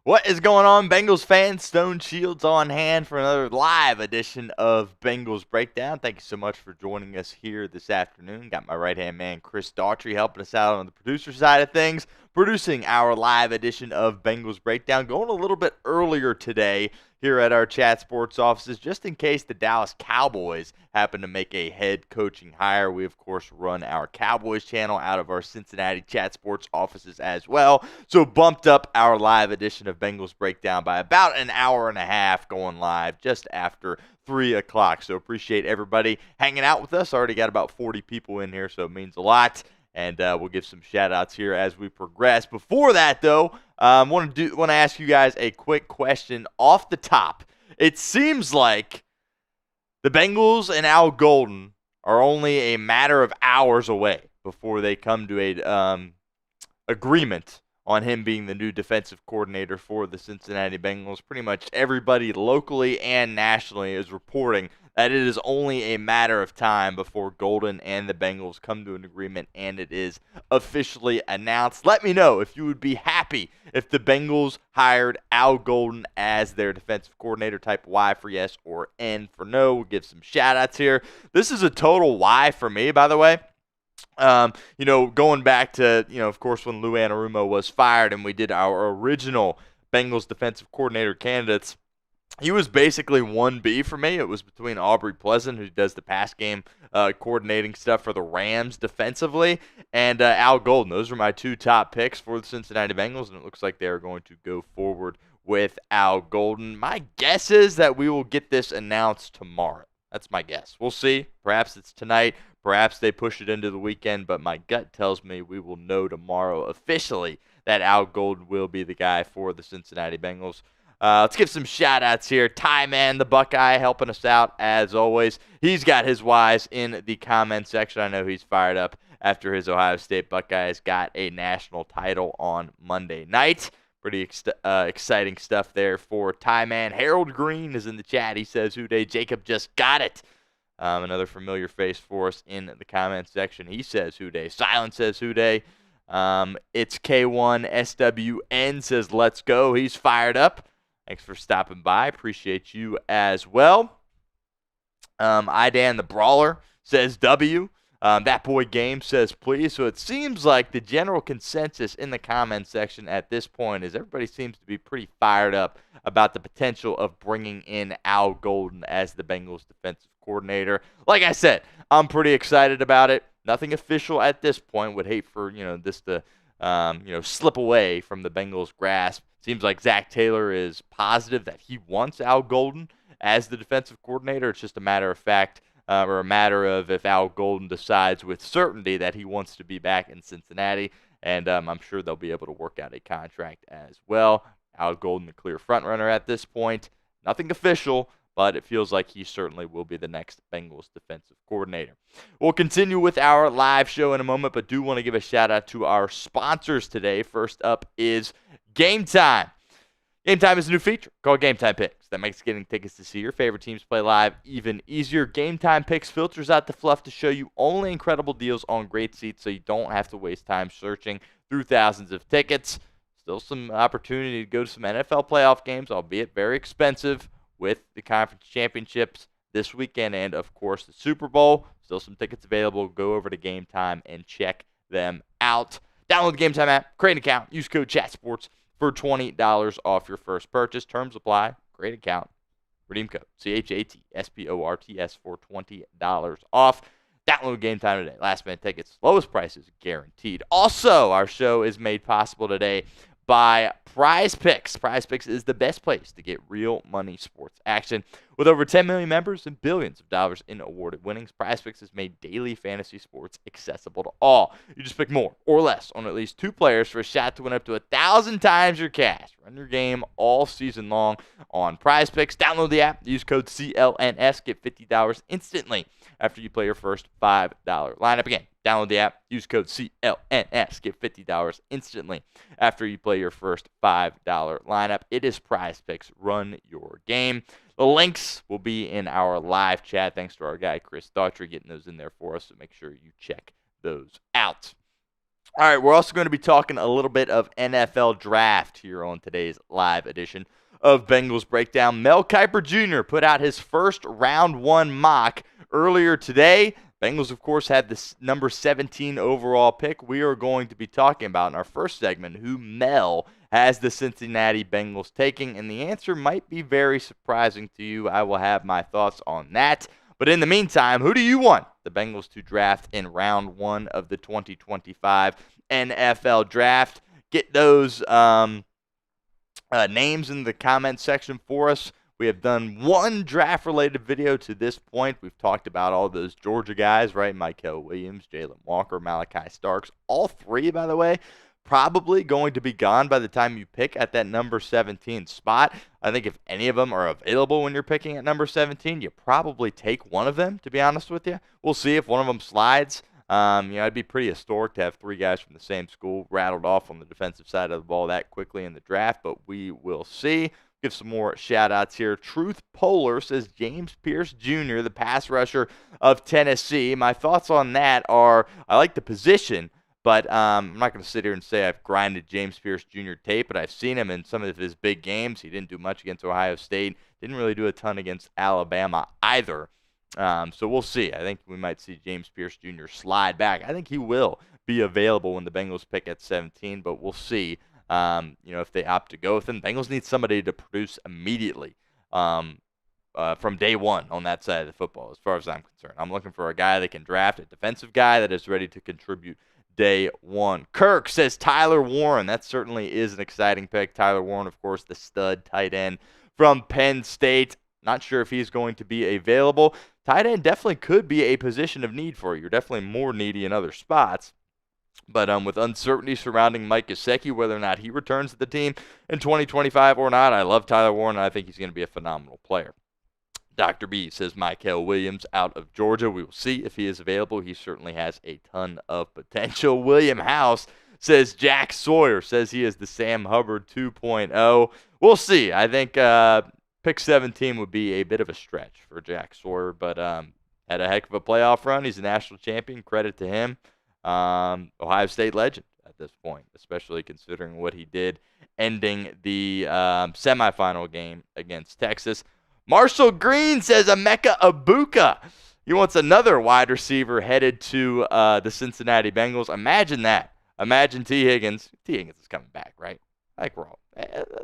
What is going on, Bengals fans? Stone Shields on hand for another live edition of Bengals Breakdown. Thank you so much for joining us here this afternoon. Got my right-hand man, Chris Daughtry, helping us out on the producer side of things, producing our live edition of Bengals Breakdown. Going a little bit earlier today here at our Chat Sports offices, just in case the Dallas Cowboys happen to make a head coaching hire. We, of course, run our Cowboys channel out of our Cincinnati Chat Sports offices as well. So bumped up our live edition of Bengals Breakdown by about an hour and a half, going live just after 3 o'clock. So appreciate everybody hanging out with us. Already got about 40 people in here, so it means a lot. And we'll give some shout-outs here as we progress. Before that, though, want to ask you guys a quick question off the top. It seems like the Bengals and Al Golden are only a matter of hours away before they come to a agreement on him being the new defensive coordinator for the Cincinnati Bengals. Pretty much everybody locally and nationally is reporting that it is only a matter of time before Golden and the Bengals come to an agreement and it is officially announced. Let me know if you would be happy if the Bengals hired Al Golden as their defensive coordinator. Type Y for yes or N for no. We'll give some shout-outs here. This is a total Y for me, by the way. Going back to, of course, when Lou Anarumo was fired and we did our original Bengals defensive coordinator candidates, he was basically 1B for me. It was between Aubrey Pleasant, who does the pass game coordinating stuff for the Rams defensively, and Al Golden. Those are my two top picks for the Cincinnati Bengals, and it looks like they are going to go forward with Al Golden. My guess is that we will get this announced tomorrow. That's my guess. We'll see. Perhaps it's tonight. Perhaps they push it into the weekend, but my gut tells me we will know tomorrow officially that Al Golden will be the guy for the Cincinnati Bengals. Let's give some shout-outs here. Ty Man, the Buckeye, helping us out as always. He's got his Ys in the comment section. I know he's fired up after his Ohio State Buckeyes got a national title on Monday night. Pretty exciting stuff there for Ty Man. Harold Green is in the chat. He says, "Houday, Jacob just got it." Another familiar face for us in the comment section. He says, "Houday." Silent says, "Houday." It's K1SWN says, "Let's go." He's fired up. Thanks for stopping by. Appreciate you as well. Idan the Brawler says W. That Boy Game says please. So it seems like the general consensus in the comment section at this point is everybody seems to be pretty fired up about the potential of bringing in Al Golden as the Bengals defensive coordinator. Like I said, I'm pretty excited about it. Nothing official at this point. Would hate for this to slip away from the Bengals' grasp. Seems like Zac Taylor is positive that he wants Al Golden as the defensive coordinator. It's just a matter of fact, or a matter of if Al Golden decides with certainty that he wants to be back in Cincinnati, and I'm sure they'll be able to work out a contract as well. Al Golden, the clear frontrunner at this point. Nothing official, but it feels like he certainly will be the next Bengals defensive coordinator. We'll continue with our live show in a moment, but do want to give a shout-out to our sponsors today. First up is Game Time. Game Time is a new feature called Game Time Picks that makes getting tickets to see your favorite teams play live even easier. Game Time Picks filters out the fluff to show you only incredible deals on great seats so you don't have to waste time searching through thousands of tickets. Still some opportunity to go to some NFL playoff games, albeit very expensive, with the conference championships this weekend and, of course, the Super Bowl. Still some tickets available. Go over to Game Time and check them out. Download the Game Time app, create an account, use code CHATSPORTS for $20 off your first purchase. Terms apply. Create account. Redeem code CHATSPORTS for $20 off. Download Game Time today. Last minute tickets. Lowest prices guaranteed. Also, our show is made possible today by Prize Picks. Prize Picks is the best place to get real money sports action. With over 10 million members and billions of dollars in awarded winnings, Prize Picks has made daily fantasy sports accessible to all. You just pick more or less on at least two players for a shot to win up to 1,000 times your cash. Run your game all season long on Prize Picks. Download the app. Use code CLNS. Get $50 instantly after you play your first $5 lineup. Again, download the app. Use code CLNS. Get $50 instantly after you play your first $5 lineup. It is Prize Picks. Run your game. The links will be in our live chat. Thanks to our guy, Chris Daughtry, getting those in there for us, so make sure you check those out. All right, we're also going to be talking a little bit of NFL draft here on today's live edition of Bengals Breakdown. Mel Kiper Jr. put out his first round one mock earlier today. Bengals, of course, had this number 17 overall pick. We are going to be talking about in our first segment who Mel has the Cincinnati Bengals taking, and the answer might be very surprising to you. I will have my thoughts on that. But in the meantime, who do you want the Bengals to draft in round one of the 2025 NFL draft? Get those names in the comment section for us. We have done one draft-related video to this point. We've talked about all those Georgia guys, right? Michael Williams, Jalen Walker, Malachi Starks. All three, by the way, probably going to be gone by the time you pick at that number 17 spot. I think if any of them are available when you're picking at number 17, you probably take one of them, to be honest with you. We'll see if one of them slides. It'd be pretty historic to have three guys from the same school rattled off on the defensive side of the ball that quickly in the draft, but we will see. Give some more shout-outs here. Truth Polar says James Pierce Jr., the pass rusher of Tennessee. My thoughts on that are I like the position, but I'm not going to sit here and say I've grinded James Pierce Jr. tape, but I've seen him in some of his big games. He didn't do much against Ohio State. Didn't really do a ton against Alabama either. So we'll see. I think we might see James Pierce Jr. slide back. I think he will be available when the Bengals pick at 17, but we'll see. If they opt to go with him. Bengals need somebody to produce immediately from day one on that side of the football, as far as I'm concerned. I'm looking for a guy that can draft, a defensive guy that is ready to contribute day one. Kirk says Tyler Warren. That certainly is an exciting pick. Tyler Warren, of course, the stud tight end from Penn State. Not sure if he's going to be available. Tight end definitely could be a position of need for you. You're definitely more needy in other spots. But with uncertainty surrounding Mike Gesicki, whether or not he returns to the team in 2025 or not, I love Tyler Warren, and I think he's going to be a phenomenal player. Dr. B says Michael Williams out of Georgia. We will see if he is available. He certainly has a ton of potential. William House says Jack Sawyer, says he is the Sam Hubbard 2.0. We'll see. I think pick 17 would be a bit of a stretch for Jack Sawyer, but had a heck of a playoff run. He's a national champion. Credit to him. Ohio State legend at this point, especially considering what he did ending the semifinal game against Texas. Marshall Green says Emeka Egbuka. He wants another wide receiver headed to the Cincinnati Bengals. Imagine that. Imagine T. Higgins. T. Higgins is coming back, right? Like we're all,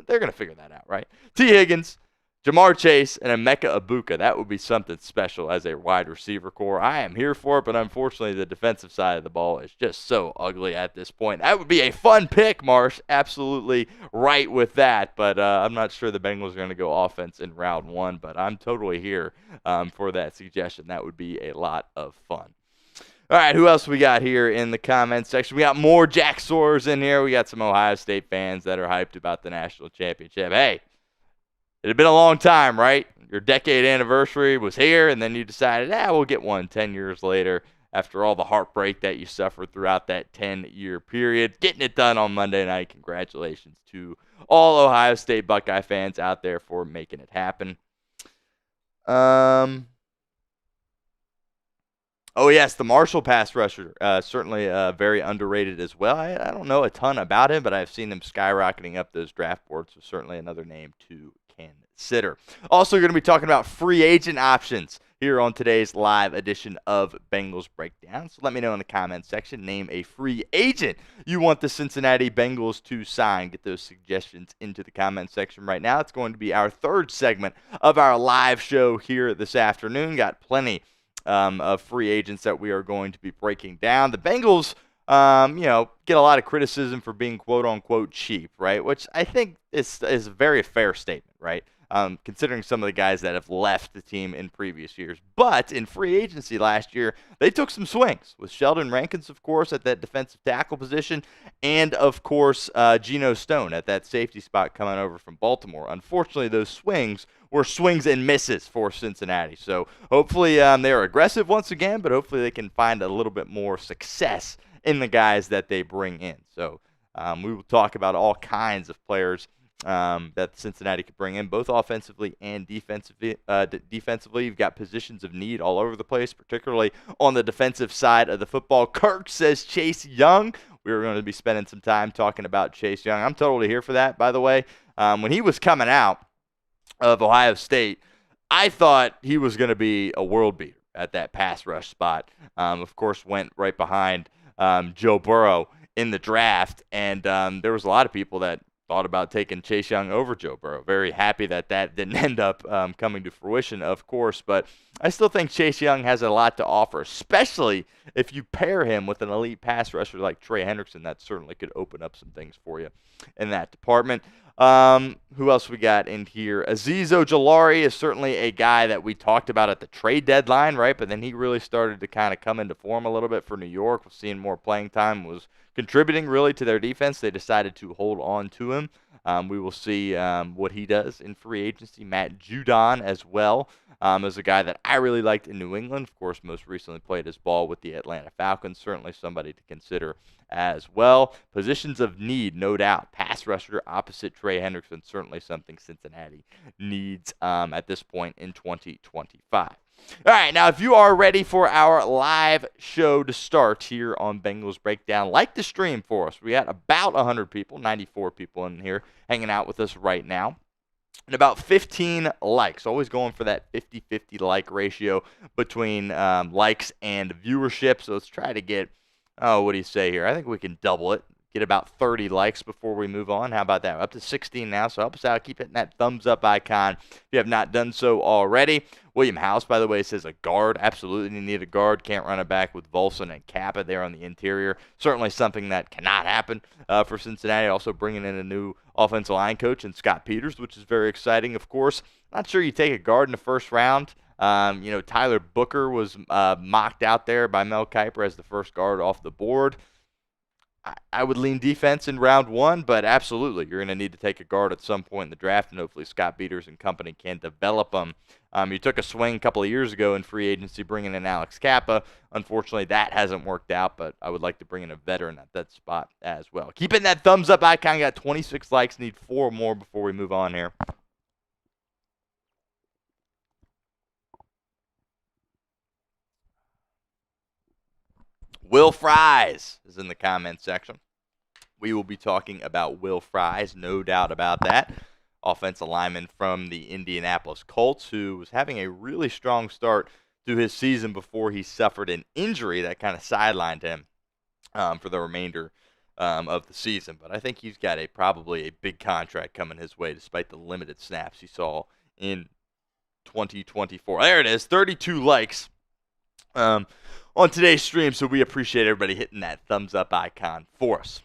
they're going to figure that out, right? T. Higgins, Jamar Chase, and Emeka Egbuka. That would be something special as a wide receiver core. I am here for it, but unfortunately the defensive side of the ball is just so ugly at this point. That would be a fun pick, Marsh. Absolutely right with that, but I'm not sure the Bengals are going to go offense in round one, but I'm totally here for that suggestion. That would be a lot of fun. All right, who else we got here in the comments section? We got more Jack Sawyers in here. We got some Ohio State fans that are hyped about the national championship. Hey, it had been a long time, right? Your decade anniversary was here, and then you decided, we'll get one 10 years later after all the heartbreak that you suffered throughout that 10-year period. Getting it done on Monday night. Congratulations to all Ohio State Buckeye fans out there for making it happen. Oh, yes, the Marshall pass rusher, certainly very underrated as well. I don't know a ton about him, but I've seen him skyrocketing up those draft boards, so certainly another name to consider. Also going to be talking about free agent options here on today's live edition of Bengals Breakdown. So let me know in the comments section, name a free agent you want the Cincinnati Bengals to sign. Get those suggestions into the comment section right now. It's going to be our third segment of our live show here this afternoon. Got plenty of free agents that we are going to be breaking down. The Bengals, get a lot of criticism for being quote-unquote cheap, right? Which I think is a very fair statement, right? Considering some of the guys that have left the team in previous years. But in free agency last year, they took some swings with Sheldon Rankins, of course, at that defensive tackle position, and, of course, Geno Stone at that safety spot coming over from Baltimore. Unfortunately, those swings were swings and misses for Cincinnati. So hopefully they are aggressive once again, but hopefully they can find a little bit more success in the guys that they bring in. So we will talk about all kinds of players that Cincinnati could bring in, both offensively and defensively. You've got positions of need all over the place, particularly on the defensive side of the football. Kirk says Chase Young. we were going to be spending some time talking about Chase Young. I'm totally here for that, by the way. When he was coming out of Ohio State, I thought he was going to be a world beater at that pass rush spot. Of course, went right behind Joe Burrow in the draft, and there was a lot of people that thought about taking Chase Young over Joe Burrow. Very happy that didn't end up coming to fruition, of course, but I still think Chase Young has a lot to offer, especially if you pair him with an elite pass rusher like Trey Hendrickson. That certainly could open up some things for you in that department. Who else we got in here? Azeez Ojulari is certainly a guy that we talked about at the trade deadline, right? But then he really started to kind of come into form a little bit for New York. We're seeing more playing time, was contributing really to their defense. They decided to hold on to him. We will see what he does in free agency. Matt Judon as well is a guy that I really liked in New England. Of course, most recently played his ball with the Atlanta Falcons. Certainly somebody to consider as well. Positions of need, no doubt. Pass rusher opposite Trey Hendrickson, certainly something Cincinnati needs at this point in 2025. All right, now if you are ready for our live show to start here on Bengals Breakdown, like the stream for us. We got about 100 people, 94 people in here hanging out with us right now. And about 15 likes. Always going for that 50-50 like ratio between likes and viewership. So let's try to get, what do you say here? I think we can double it. Get about 30 likes before we move on. How about that? We're up to 16 now, so help us out. Keep hitting that thumbs up icon if you have not done so already. William House, by the way, says a guard. Absolutely need a guard. Can't run it back with Volson and Kappa there on the interior. Certainly something that cannot happen for Cincinnati. Also bringing in a new offensive line coach in Scott Peters, which is very exciting, of course. Not sure you take a guard in the first round. Tyler Booker was mocked out there by Mel Kiper as the first guard off the board. I would lean defense in round one, but absolutely, you're going to need to take a guard at some point in the draft, and hopefully Scott Peters and company can develop them. You took a swing a couple of years ago in free agency bringing in Alex Kappa. Unfortunately, that hasn't worked out, but I would like to bring in a veteran at that spot as well. Keep hitting that thumbs up icon. Got 26 likes. Need 4 more before we move on here. Will Fries is in the comment section. We will be talking about Will Fries, no doubt about that. Offensive lineman from the Indianapolis Colts, who was having a really strong start to his season before he suffered an injury that kind of sidelined him for the remainder of the season. But I think he's got probably a big contract coming his way, despite the limited snaps he saw in 2024. There it is, 32 likes on today's stream, so we appreciate everybody hitting that thumbs up icon for us.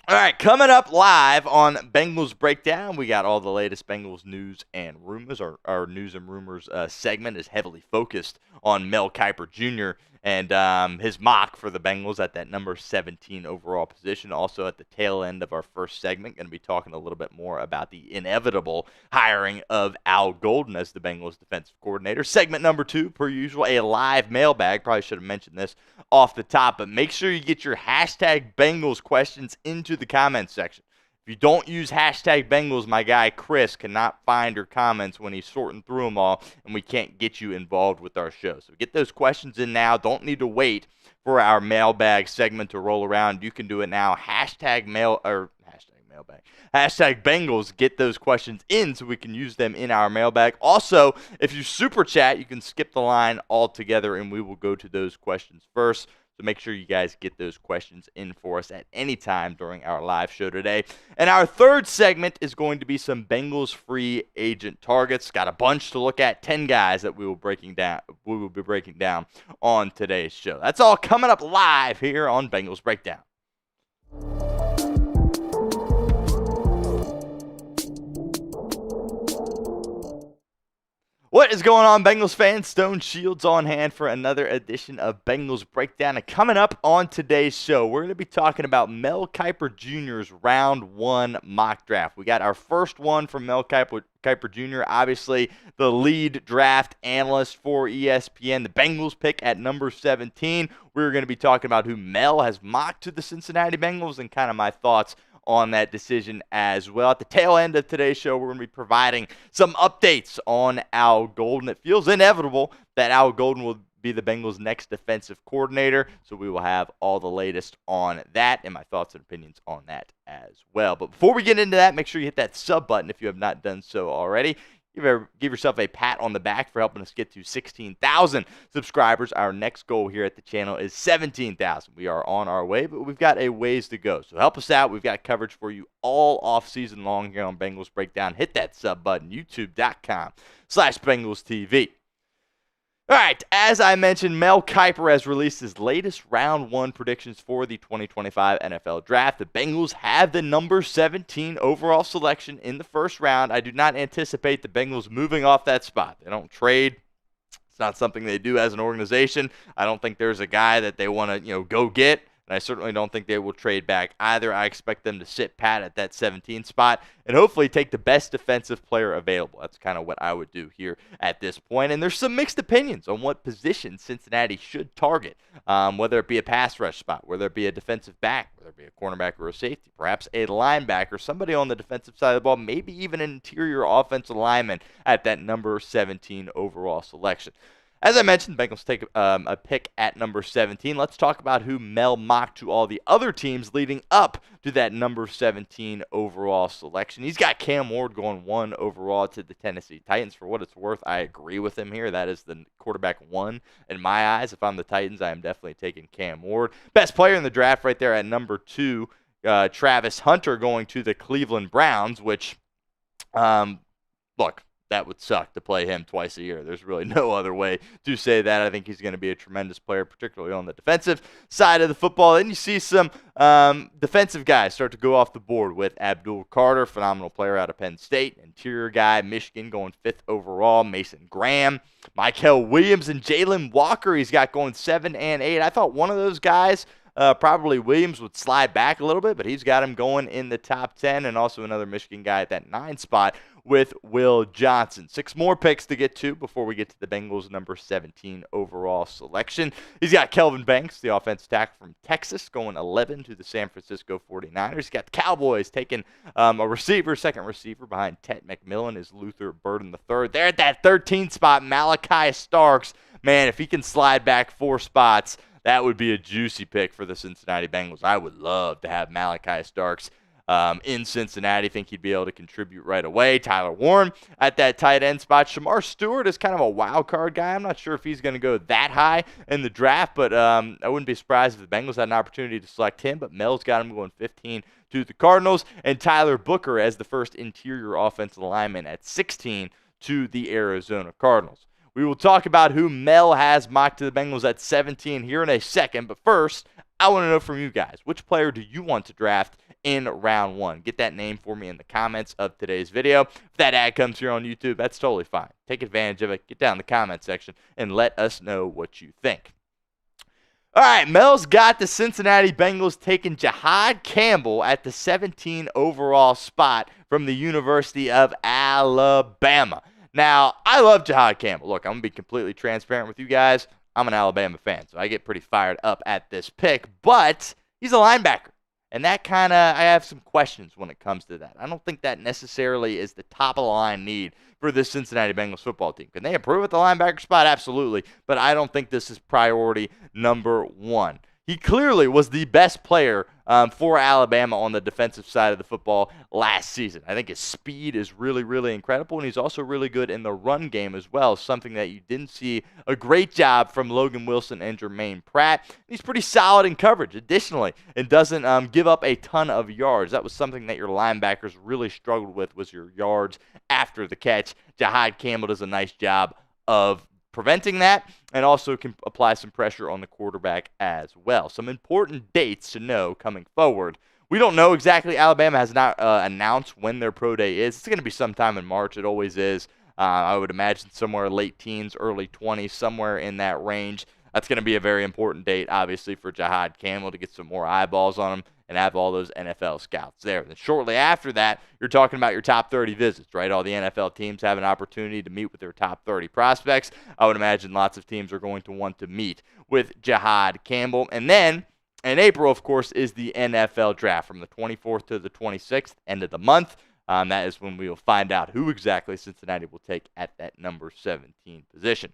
All right, coming up live on Bengals Breakdown, we got all the latest Bengals news and rumors. Our news and rumors segment is heavily focused on Mel Kiper Jr. and his mock for the Bengals at that number 17 overall position. Also at the tail end of our first segment, going to be talking a little bit more about the inevitable hiring of Al Golden as the Bengals defensive coordinator. Segment number 2, per usual, a live mailbag. Probably should have mentioned this off the top, but make sure you get your hashtag Bengals questions into the comments section. If you don't use hashtag Bengals, my guy Chris cannot find your comments when he's sorting through them all, and we can't get you involved with our show. So get those questions in now. Don't need to wait for our mailbag segment to roll around. You can do it now. Hashtag mailbag. Hashtag Bengals. Get those questions in so we can use them in our mailbag. Also, if you super chat, you can skip the line altogether, and we will go to those questions first. So make sure you guys get those questions in for us at any time during our live show today. And our third segment is going to be some Bengals free agent targets. Got a bunch to look at, 10 guys that we will be breaking down on today's show. That's all coming up live here on Bengals Breakdown. What is going on, Bengals fans? Stone Shields on hand for another edition of Bengals Breakdown. And coming up on today's show, we're going to be talking about Mel Kiper Jr.'s Round 1 mock draft. We got our first one from Mel Kiper Jr., obviously the lead draft analyst for ESPN. The Bengals pick at number 17. We're going to be talking about who Mel has mocked to the Cincinnati Bengals and kind of my thoughts on that decision as well. At the tail end of today's show, we're going to be providing some updates on Al Golden. It feels inevitable that Al Golden will be the Bengals' next defensive coordinator. So we will have all the latest on that and my thoughts and opinions on that as well. But before we get into that, make sure you hit that sub button if you have not done so already. Give yourself a pat on the back for helping us get to 16,000 subscribers. Our next goal here at the channel is 17,000. We are on our way, but we've got a ways to go. So help us out. We've got coverage for you all off season long here on Bengals Breakdown. Hit that sub button, youtube.com/Bengals TV. All right, as I mentioned, Mel Kiper has released his latest round 1 predictions for the 2025 NFL Draft. The Bengals have the number 17 overall selection in the first round. I do not anticipate the Bengals moving off that spot. They don't trade. It's not something they do as an organization. I don't think there's a guy that they want to, go get. And I certainly don't think they will trade back either. I expect them to sit pat at that 17 spot and hopefully take the best defensive player available. That's kind of what I would do here at this point. And there's some mixed opinions on what position Cincinnati should target, whether it be a pass rush spot, whether it be a defensive back, whether it be a cornerback or a safety, perhaps a linebacker, somebody on the defensive side of the ball, maybe even an interior offensive lineman at that number 17 overall selection. As I mentioned, Bengals take a pick at number 17. Let's talk about who Mel mocked to all the other teams leading up to that number 17 overall selection. He's got Cam Ward going 1 overall to the Tennessee Titans. For what it's worth, I agree with him here. That is the quarterback 1 in my eyes. If I'm the Titans, I am definitely taking Cam Ward. Best player in the draft right there at number 2, Travis Hunter going to the Cleveland Browns, which, look, that would suck to play him twice a year. There's really no other way to say that. I think he's going to be a tremendous player, particularly on the defensive side of the football. Then you see some defensive guys start to go off the board with Abdul Carter, phenomenal player out of Penn State. Interior guy, Michigan, going 5th overall. Mason Graham, Michael Williams, and Jalen Walker he's got going 7 and 8. I thought one of those guys, probably Williams, would slide back a little bit, but he's got him going in the top 10, and also another Michigan guy at that 9 spot with Will Johnson. 6 more picks to get to before we get to the Bengals' number 17 overall selection. He's got Kelvin Banks, the offensive tackle from Texas, going 11 to the San Francisco 49ers. He's got the Cowboys taking a second receiver behind Ted McMillan is Luther Burden III. There at that 13th spot, Malachi Starks. Man, if he can slide back 4 spots, that would be a juicy pick for the Cincinnati Bengals. I would love to have Malachi Starks in Cincinnati. Think he'd be able to contribute right away. Tyler Warren at that tight end spot. Shamar Stewart is kind of a wild card guy. I'm not sure if he's going to go that high in the draft, but I wouldn't be surprised if the Bengals had an opportunity to select him, but Mel's got him going 15 to the Cardinals, and Tyler Booker as the first interior offensive lineman at 16 to the Arizona Cardinals. We will talk about who Mel has mocked to the Bengals at 17 here in a second, but first, I want to know from you guys, which player do you want to draft in round 1? Get that name for me in the comments of today's video. If that ad comes here on YouTube, that's totally fine. Take advantage of it. Get down in the comment section and let us know what you think. All right, Mel's got the Cincinnati Bengals taking Jihad Campbell at the 17 overall spot from the University of Alabama. Now, I love Jihad Campbell. Look, I'm going to be completely transparent with you guys. I'm an Alabama fan, so I get pretty fired up at this pick, but he's a linebacker. And that I have some questions when it comes to that. I don't think that necessarily is the top of the line need for this Cincinnati Bengals football team. Can they improve at the linebacker spot? Absolutely. But I don't think this is priority number 1. He clearly was the best player for Alabama on the defensive side of the football last season. I think his speed is really, really incredible, and he's also really good in the run game as well, something that you didn't see a great job from Logan Wilson and Jermaine Pratt. He's pretty solid in coverage, additionally, and doesn't give up a ton of yards. That was something that your linebackers really struggled with, was your yards after the catch. Jihad Campbell does a nice job of preventing that, and also can apply some pressure on the quarterback as well. Some important dates to know coming forward. We don't know exactly. Alabama has not announced when their pro day is. It's going to be sometime in March. It always is. I would imagine somewhere late teens, early 20s, somewhere in that range. That's going to be a very important date, obviously, for Jihad Campbell to get some more eyeballs on him and have all those NFL scouts there. Then shortly after that, you're talking about your top 30 visits, right? All the NFL teams have an opportunity to meet with their top 30 prospects. I would imagine lots of teams are going to want to meet with Jihad Campbell. And then in April, of course, is the NFL draft from the 24th to the 26th, end of the month. That is when we will find out who exactly Cincinnati will take at that number 17 position.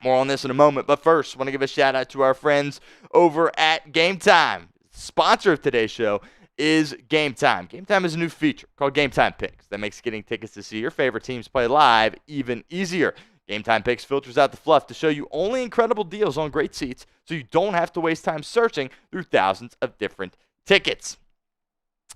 More on this in a moment, but first, I want to give a shout out to our friends over at Game Time. Sponsor of today's show is Game Time. Game Time is a new feature called Game Time Picks that makes getting tickets to see your favorite teams play live even easier. Game Time Picks filters out the fluff to show you only incredible deals on great seats so you don't have to waste time searching through thousands of different tickets.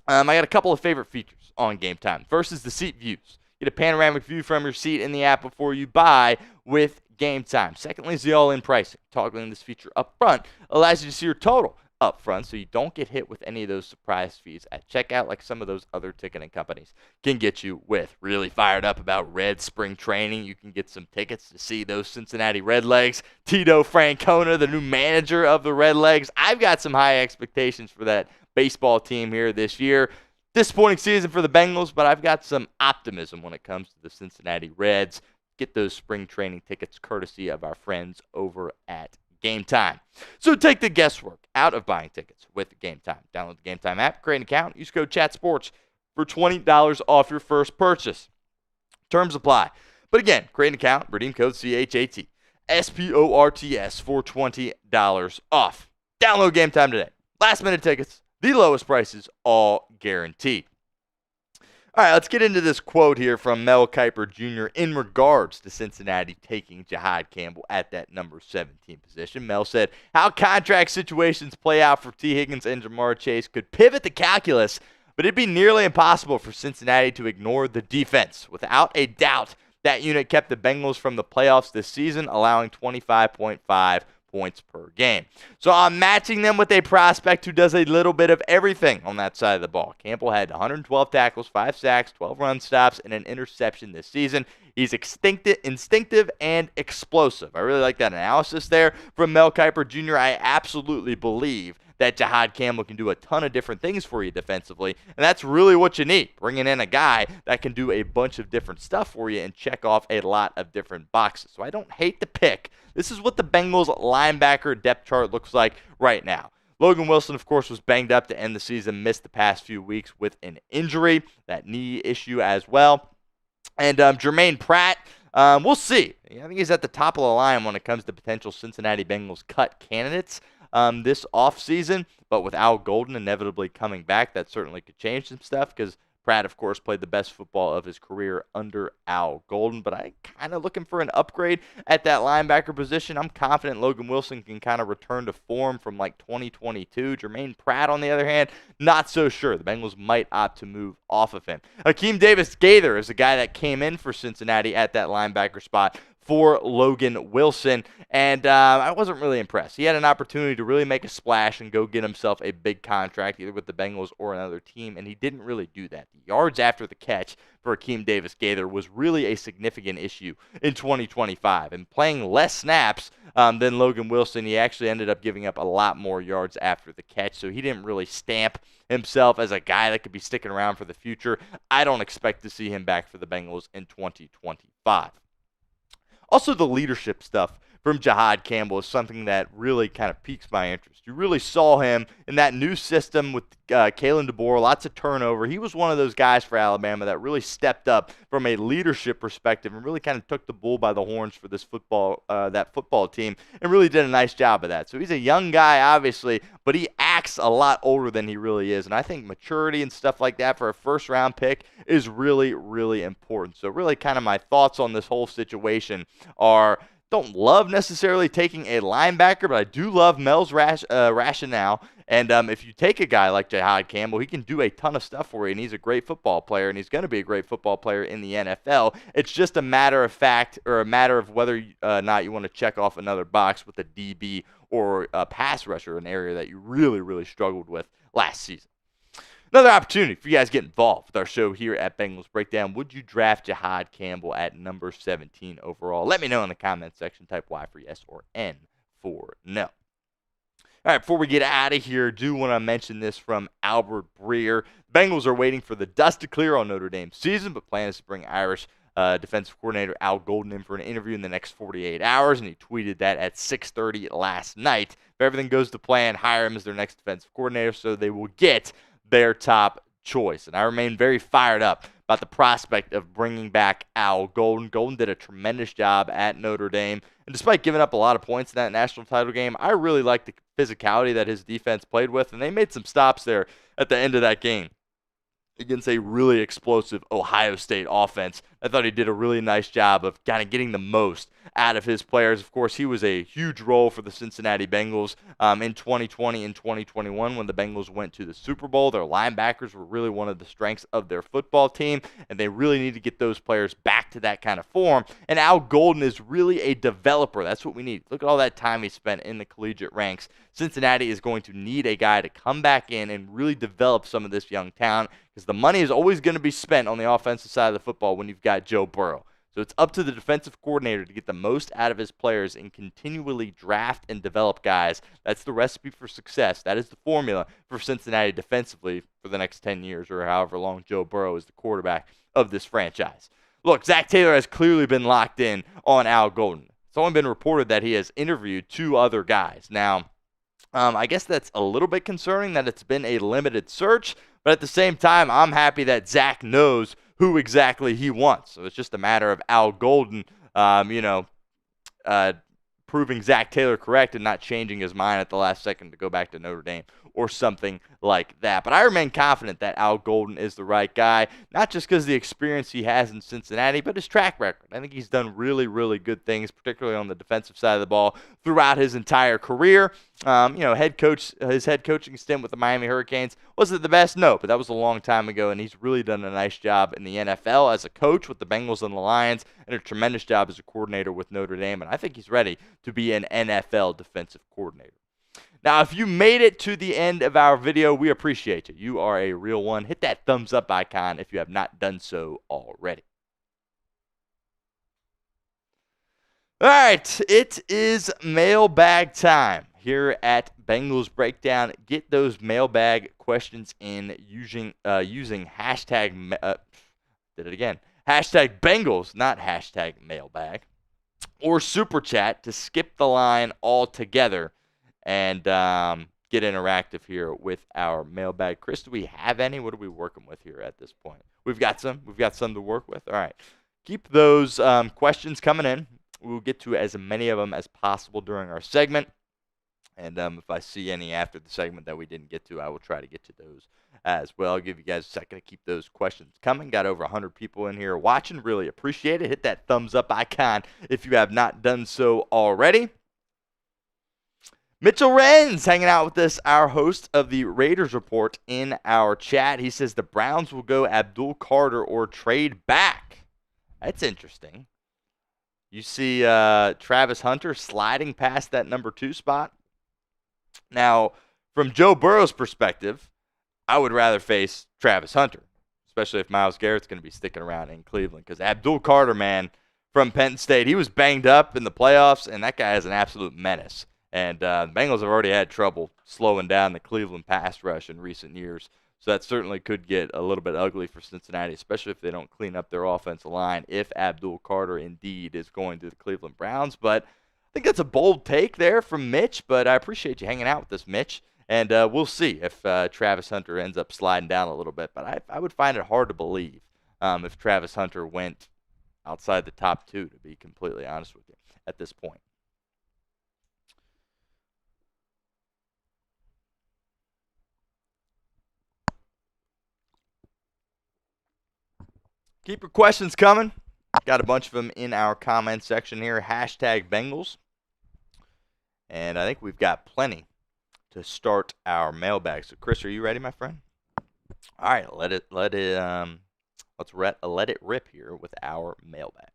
I got a couple of favorite features on Game Time. First is the seat views. Get a panoramic view from your seat in the app before you buy with Game Time. Secondly is the all-in pricing. Toggling this feature up front allows you to see your total up front so you don't get hit with any of those surprise fees at checkout like some of those other ticketing companies can get you with. Really fired up about Red Spring Training. You can get some tickets to see those Cincinnati Redlegs. Tito Francona, the new manager of the Redlegs. I've got some high expectations for that baseball team here this year. Disappointing season for the Bengals, but I've got some optimism when it comes to the Cincinnati Reds. Get those spring training tickets courtesy of our friends over at Game Time. So take the guesswork out of buying tickets with Game Time. Download the Game Time app, create an account, use code ChatSports for $20 off your first purchase. Terms apply. But again, create an account, redeem code CHATSPORTS for $20 off. Download Game Time today. Last minute tickets, the lowest prices, all guaranteed. All right, let's get into this quote here from Mel Kiper Jr. in regards to Cincinnati taking Jihad Campbell at that number 17 position. Mel said, how contract situations play out for T. Higgins and Jamar Chase could pivot the calculus, but it'd be nearly impossible for Cincinnati to ignore the defense. Without a doubt, that unit kept the Bengals from the playoffs this season, allowing 25.5 points per game. So I'm matching them with a prospect who does a little bit of everything on that side of the ball. Campbell had 112 tackles, 5 sacks, 12 run stops, and an interception this season. He's instinctive and explosive. I really like that analysis there from Mel Kiper Jr. I absolutely believe that Jihad Campbell can do a ton of different things for you defensively, and that's really what you need, bringing in a guy that can do a bunch of different stuff for you and check off a lot of different boxes. So I don't hate the pick. This is what the Bengals linebacker depth chart looks like right now. Logan Wilson, of course, was banged up to end the season, missed the past few weeks with an injury, that knee issue as well. And Jermaine Pratt, we'll see. I think he's at the top of the line when it comes to potential Cincinnati Bengals cut candidates this offseason. But with Al Golden inevitably coming back, that certainly could change some stuff because Pratt, of course, played the best football of his career under Al Golden, but I'm kind of looking for an upgrade at that linebacker position. I'm confident Logan Wilson can kind of return to form from like 2022. Jermaine Pratt, on the other hand, not so sure. The Bengals might opt to move off of him. Akeem Davis-Gaither is the guy that came in for Cincinnati at that linebacker spot for Logan Wilson, and I wasn't really impressed. He had an opportunity to really make a splash and go get himself a big contract, either with the Bengals or another team, and he didn't really do that. The yards after the catch for Akeem Davis-Gaither was really a significant issue in 2025, and playing less snaps than Logan Wilson, he actually ended up giving up a lot more yards after the catch, so he didn't really stamp himself as a guy that could be sticking around for the future. I don't expect to see him back for the Bengals in 2025. Also, the leadership stuff from Jihad Campbell is something that really kind of piques my interest. You really saw him in that new system with Kalen DeBoer, lots of turnover. He was one of those guys for Alabama that really stepped up from a leadership perspective and really kind of took the bull by the horns for this that football team and really did a nice job of that. So he's a young guy, obviously, but he acts a lot older than he really is. And I think maturity and stuff like that for a first-round pick is really, really important. So really kind of my thoughts on this whole situation are, don't love necessarily taking a linebacker, but I do love Mel's rationale. And if you take a guy like Jihad Campbell, he can do a ton of stuff for you, and he's a great football player, and he's going to be a great football player in the NFL. It's just a matter of fact, or a matter of whether or not you want to check off another box with a DB or a pass rusher, an area that you really, really struggled with last season. Another opportunity for you guys to get involved with our show here at Bengals Breakdown. Would you draft Jihad Campbell at number 17 overall? Let me know in the comments section. Type Y for yes or N for no. All right, before we get out of here, I do want to mention this from Albert Breer. Bengals are waiting for the dust to clear on Notre Dame's season, but plan is to bring Irish defensive coordinator Al Golden in for an interview in the next 48 hours, and he tweeted that at 6:30 last night. If everything goes to plan, hire him as their next defensive coordinator so they will get their top choice. And I remain very fired up about the prospect of bringing back Al Golden. Golden did a tremendous job at Notre Dame. And despite giving up a lot of points in that national title game, I really liked the physicality that his defense played with, and they made some stops there at the end of that game against a really explosive Ohio State offense. I thought he did a really nice job of kind of getting the most out of his players. Of course, he was a huge role for the Cincinnati Bengals in 2020 and 2021 when the Bengals went to the Super Bowl. Their linebackers were really one of the strengths of their football team, and they really need to get those players back to that kind of form. And Al Golden is really a developer. That's what we need. Look at all that time he spent in the collegiate ranks. Cincinnati is going to need a guy to come back in and really develop some of this young talent, because the money is always going to be spent on the offensive side of the football when you've got Joe Burrow. So it's up to the defensive coordinator to get the most out of his players and continually draft and develop guys. That's the recipe for success. That is the formula for Cincinnati defensively for the next 10 years or however long Joe Burrow is the quarterback of this franchise. Look, Zac Taylor has clearly been locked in on Al Golden. It's only been reported that he has interviewed 2 other guys. Now, I guess that's a little bit concerning that it's been a limited search, but at the same time, I'm happy that Zac knows who exactly he wants. So it's just a matter of Al Golden, proving Zac Taylor correct and not changing his mind at the last second to go back to Notre Dame or something like that. But I remain confident that Al Golden is the right guy, not just because of the experience he has in Cincinnati, but his track record. I think he's done really, really good things, particularly on the defensive side of the ball throughout his entire career. His head coaching stint with the Miami Hurricanes, was it the best? No, but that was a long time ago, and he's really done a nice job in the NFL as a coach with the Bengals and the Lions, and a tremendous job as a coordinator with Notre Dame, and I think he's ready to be an NFL defensive coordinator. Now, if you made it to the end of our video, we appreciate you. You are a real one. Hit that thumbs up icon if you have not done so already. All right, it is mailbag time here at Bengals Breakdown. Get those mailbag questions in using hashtag, hashtag Bengals, not hashtag mailbag, or super chat to skip the line altogether and get interactive here with our mailbag. Chris, do we have any? What are we working with here at this point? We've got some to work with. All right. Keep those questions coming in. We'll get to as many of them as possible during our segment. And if I see any after the segment that we didn't get to, I will try to get to those as well. I'll give you guys a second to keep those questions coming. Got over 100 people in here watching. Really appreciate it. Hit that thumbs up icon if you have not done so already. Mitchell Renz hanging out with us, our host of the Raiders Report, in our chat. He says the Browns will go Abdul Carter or trade back. That's interesting. You see Travis Hunter sliding past that number 2 spot. Now, from Joe Burrow's perspective, I would rather face Travis Hunter, especially if Myles Garrett's going to be sticking around in Cleveland, because Abdul Carter, man, from Penn State, he was banged up in the playoffs, and that guy is an absolute menace. And the Bengals have already had trouble slowing down the Cleveland pass rush in recent years. So that certainly could get a little bit ugly for Cincinnati, especially if they don't clean up their offensive line, if Abdul Carter indeed is going to the Cleveland Browns. But I think that's a bold take there from Mitch, but I appreciate you hanging out with us, Mitch. And we'll see if Travis Hunter ends up sliding down a little bit. But I would find it hard to believe if Travis Hunter went outside the top 2, to be completely honest with you, at this point. Keep your questions coming. Got a bunch of them in our comment section here. Hashtag Bengals. And I think we've got plenty to start our mailbag. So, Chris, are you ready, my friend? All right, let it rip here with our mailbag.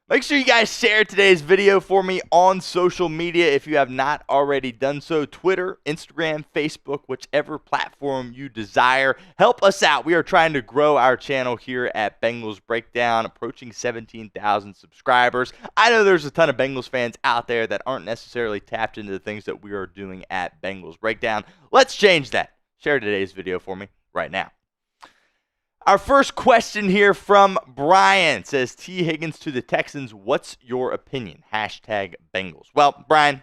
Make sure you guys share today's video for me on social media if you have not already done so. Twitter, Instagram, Facebook, whichever platform you desire. Help us out. We are trying to grow our channel here at Bengals Breakdown, approaching 17,000 subscribers. I know there's a ton of Bengals fans out there that aren't necessarily tapped into the things that we are doing at Bengals Breakdown. Let's change that. Share today's video for me right now. Our first question here from Brian says, T. Higgins to the Texans, what's your opinion? Hashtag Bengals. Well, Brian,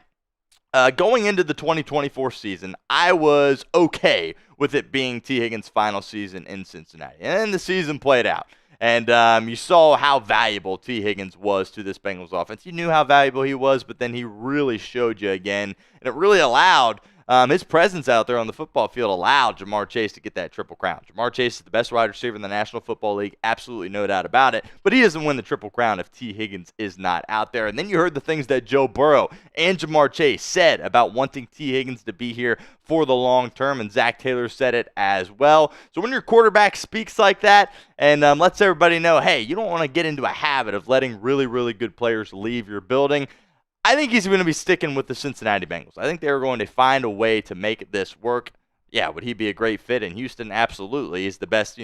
Going into the 2024 season, I was okay with it being T. Higgins' final season in Cincinnati. And then the season played out. And you saw how valuable T. Higgins was to this Bengals offense. You knew how valuable he was, but then he really showed you again. And it really allowed his presence out there on the football field allowed Ja'Marr Chase to get that Triple Crown. Ja'Marr Chase is the best wide receiver in the National Football League, absolutely no doubt about it. But he doesn't win the Triple Crown if T. Higgins is not out there. And then you heard the things that Joe Burrow and Ja'Marr Chase said about wanting T. Higgins to be here for the long term, and Zac Taylor said it as well. So when your quarterback speaks like that and lets everybody know, hey, you don't want to get into a habit of letting really, really good players leave your building, I think he's going to be sticking with the Cincinnati Bengals. I think they're going to find a way to make this work. Yeah, would he be a great fit in Houston? Absolutely. He's the best,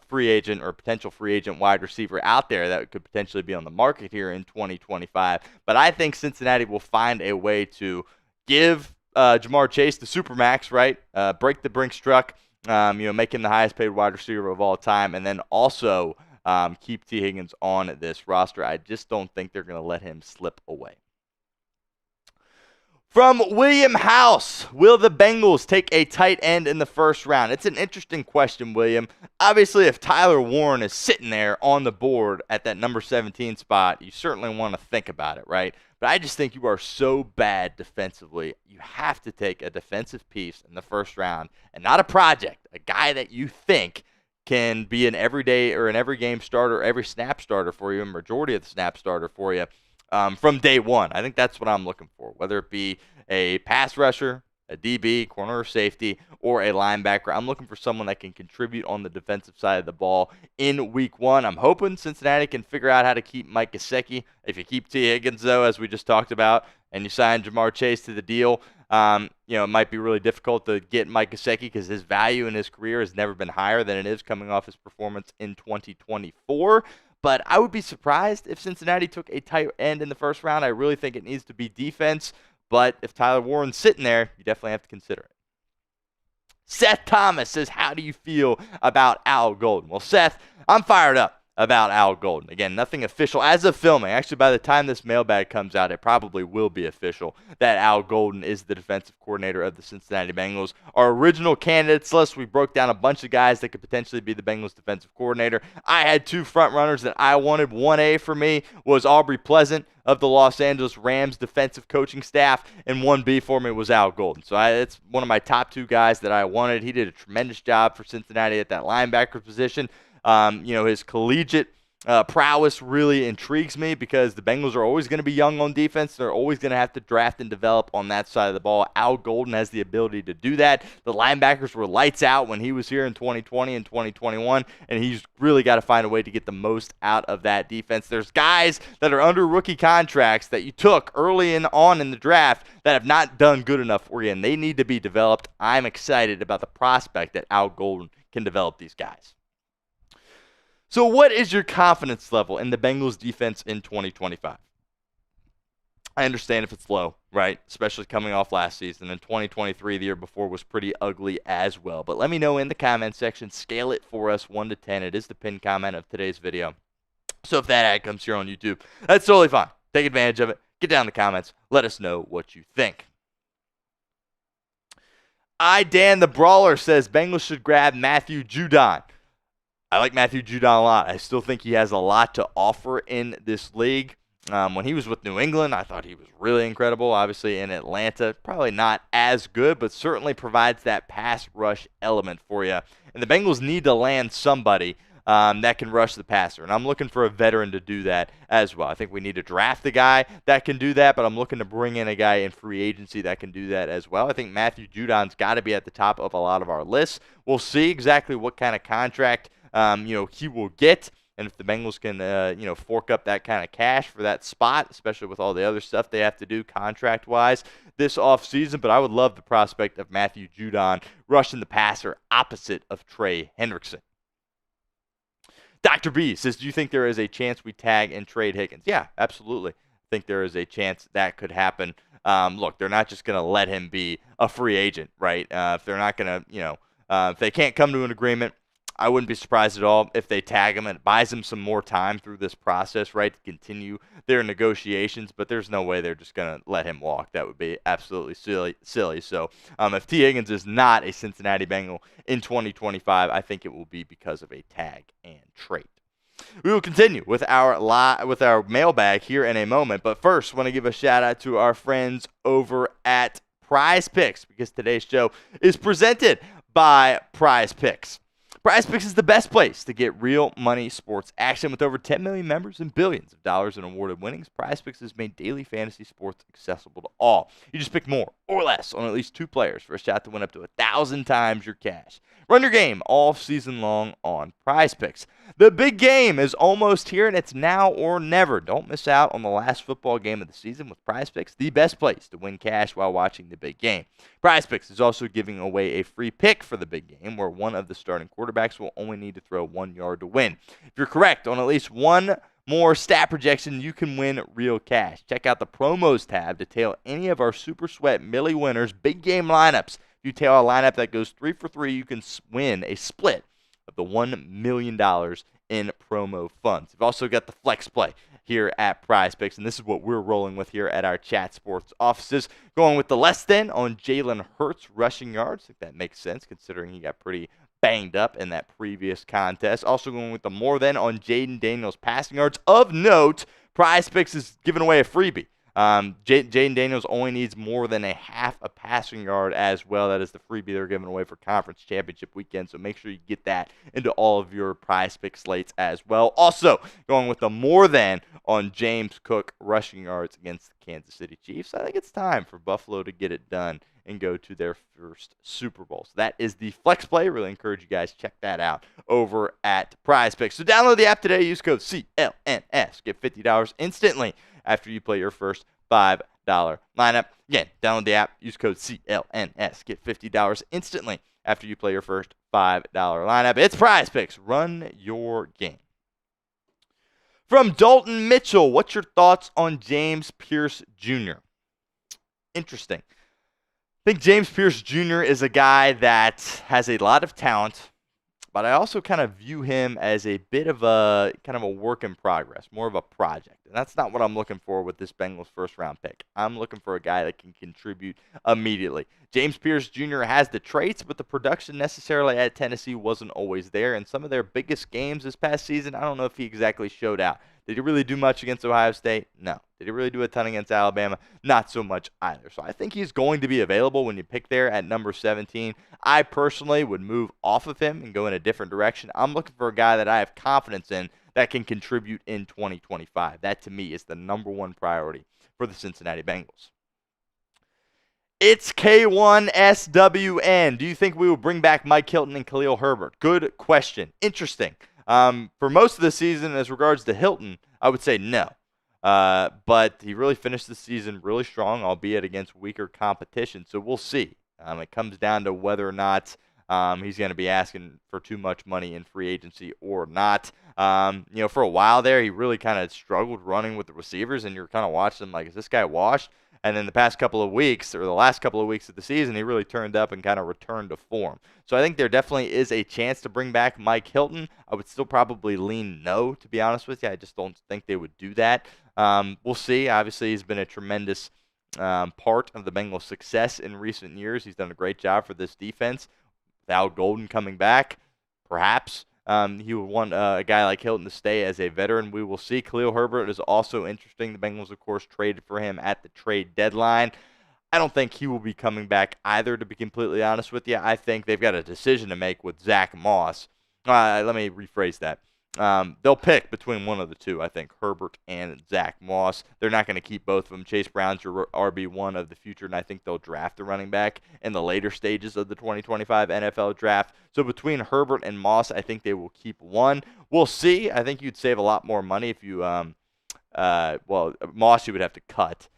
free agent or potential free agent wide receiver out there that could potentially be on the market here in 2025. But I think Cincinnati will find a way to give Ja'Marr Chase the supermax, right? Break the Brinks truck, make him the highest paid wide receiver of all time, and then also keep T. Higgins on this roster. I just don't think they're going to let him slip away. From William House, will the Bengals take a tight end in the first round? It's an interesting question, William. Obviously, if Tyler Warren is sitting there on the board at that number 17 spot, you certainly want to think about it, right? But I just think you are so bad defensively, you have to take a defensive piece in the first round and not a project, a guy that you think can be an everyday or an every game starter, every snap starter for you, a majority of the snap starter for you. From day one. I think that's what I'm looking for, whether it be a pass rusher, a DB, corner or safety, or a linebacker. I'm looking for someone that can contribute on the defensive side of the ball in week one. I'm hoping Cincinnati can figure out how to keep Mike Gesicki. If you keep T. Higgins, though, as we just talked about, and you sign Ja'Marr Chase to the deal, it might be really difficult to get Mike Gesicki because his value in his career has never been higher than it is coming off his performance in 2024. But I would be surprised if Cincinnati took a tight end in the first round. I really think it needs to be defense. But if Tyler Warren's sitting there, you definitely have to consider it. Seth Thomas says, how do you feel about Al Golden? Well, Seth, I'm fired up about Al Golden. Again, nothing official as of filming. Actually, by the time this mailbag comes out, it probably will be official that Al Golden is the defensive coordinator of the Cincinnati Bengals. Our original candidates list, we broke down a bunch of guys that could potentially be the Bengals defensive coordinator. I had two front runners that I wanted. 1A for me was Aubrey Pleasant of the Los Angeles Rams defensive coaching staff, and 1B for me was Al Golden. So it's one of my top two guys that I wanted. He did a tremendous job for Cincinnati at that linebacker position. His collegiate prowess really intrigues me because the Bengals are always going to be young on defense. They're always going to have to draft and develop on that side of the ball. Al Golden has the ability to do that. The linebackers were lights out when he was here in 2020 and 2021, and he's really got to find a way to get the most out of that defense. There's guys that are under rookie contracts that you took early on in the draft that have not done good enough for you, and they need to be developed. I'm excited about the prospect that Al Golden can develop these guys. So what is your confidence level in the Bengals defense in 2025? I understand if it's low, right? Especially coming off last season. And 2023, the year before, was pretty ugly as well. But let me know in the comment section. Scale it for us 1 to 10. It is the pinned comment of today's video. So if that ad comes here on YouTube, that's totally fine. Take advantage of it. Get down in the comments. Let us know what you think. Dan the Brawler says Bengals should grab Matthew Judon. I like Matthew Judon a lot. I still think he has a lot to offer in this league. When he was with New England, I thought he was really incredible. Obviously, in Atlanta, probably not as good, but certainly provides that pass rush element for you. And the Bengals need to land somebody that can rush the passer. And I'm looking for a veteran to do that as well. I think we need to draft a guy that can do that, but I'm looking to bring in a guy in free agency that can do that as well. I think Matthew Judon's got to be at the top of a lot of our lists. We'll see exactly what kind of contract he will get, and if the Bengals can, fork up that kind of cash for that spot, especially with all the other stuff they have to do contract-wise this offseason. But I would love the prospect of Matthew Judon rushing the passer opposite of Trey Hendrickson. Dr. B says, do you think there is a chance we tag and trade Higgins? Yeah, absolutely. I think there is a chance that could happen. Look, they're not just going to let him be a free agent, right? If they're not going to, if they can't come to an agreement, I wouldn't be surprised at all if they tag him and buys him some more time through this process, right, to continue their negotiations. But there's no way they're just going to let him walk. That would be absolutely silly. So if T. Higgins is not a Cincinnati Bengal in 2025, I think it will be because of a tag and trade. We will continue with our mailbag here in a moment. But first, want to give a shout out to our friends over at Prize Picks, because today's show is presented by Prize Picks. Prize Picks is the best place to get real money sports action. With over 10 million members and billions of dollars in awarded winnings, Prize Picks has made daily fantasy sports accessible to all. You just pick more or less on at least 2 players for a shot to win up to 1,000 times your cash. Run your game all season long on Prize Picks. The big game is almost here, and it's now or never. Don't miss out on the last football game of the season with Prize Picks, the best place to win cash while watching the big game. Prize Picks is also giving away a free pick for the big game, where one of the starting quarterbacks will only need to throw 1 yard to win. If you're correct on at least one more stat projection, you can win real cash. Check out the promos tab to tail any of our Super Sweat Millie winners big game lineups. If you tail a lineup that goes 3 for 3, you can win a split of the $1 million in promo funds. We've also got the flex play here at Prize Picks, and this is what we're rolling with here at our Chat Sports offices. Going with the less than on Jalen Hurts rushing yards. I think that makes sense considering he got pretty banged up in that previous contest. Also going with the more than on Jaden Daniels passing yards. Of note, Prize Picks is giving away a freebie. Jaden Daniels only needs more than a half a passing yard as well. That is the freebie they're giving away for Conference Championship weekend, so make sure you get that into all of your Prize Pick slates as well. Also, going with the more than on James Cook rushing yards against the Kansas City Chiefs. I think it's time for Buffalo to get it done and go to their first Super Bowl. So that is the flex play. Really encourage you guys to check that out over at Prize Picks. So download the app today. Use code CLNS. Get $50 instantly after you play your first $5 lineup. Again, download the app. Use code CLNS. Get $50 instantly after you play your first $5 lineup. It's Prize Picks. Run your game. From Dalton Mitchell, what's your thoughts on James Pierce Jr.? Interesting. I think James Pierce Jr. is a guy that has a lot of talent, but I also kind of view him as a bit of a kind of a work in progress, more of a project. And that's not what I'm looking for with this Bengals first round pick. I'm looking for a guy that can contribute immediately. James Pierce Jr. has the traits, but the production necessarily at Tennessee wasn't always there. In some of their biggest games this past season, I don't know if he exactly showed out. Did he really do much against Ohio State? No. Did he really do a ton against Alabama? Not so much either. So I think he's going to be available when you pick there at number 17. I personally would move off of him and go in a different direction. I'm looking for a guy that I have confidence in that can contribute in 2025. That, to me, is the number one priority for the Cincinnati Bengals. It's K1SWN. Do you think we will bring back Mike Hilton and Khalil Herbert? Good question. Interesting. For most of the season, as regards to Hilton, I would say no. But he really finished the season really strong, albeit against weaker competition. So we'll see. It comes down to whether or not he's going to be asking for too much money in free agency or not. For a while there, he really kind of struggled running with the receivers, and you're kind of watching him like, is this guy washed? And then the last couple of weeks of the season, he really turned up and kind of returned to form. So I think there definitely is a chance to bring back Mike Hilton. I would still probably lean no, to be honest with you. I just don't think they would do that. We'll see. Obviously, he's been a tremendous part of the Bengals' success in recent years. He's done a great job for this defense. Without Golden coming back, perhaps he would want a guy like Hilton to stay as a veteran. We will see. Khalil Herbert is also interesting. The Bengals, of course, traded for him at the trade deadline. I don't think he will be coming back either, to be completely honest with you. I think they've got a decision to make with Zach Moss. Let me rephrase that. They'll pick between one of the two, I think, Herbert and Zach Moss. They're not going to keep both of them. Chase Brown's your RB1 of the future, and I think they'll draft the running back in the later stages of the 2025 NFL draft. So between Herbert and Moss, I think they will keep one. We'll see. I think you'd save a lot more money if you Moss you would have to cut.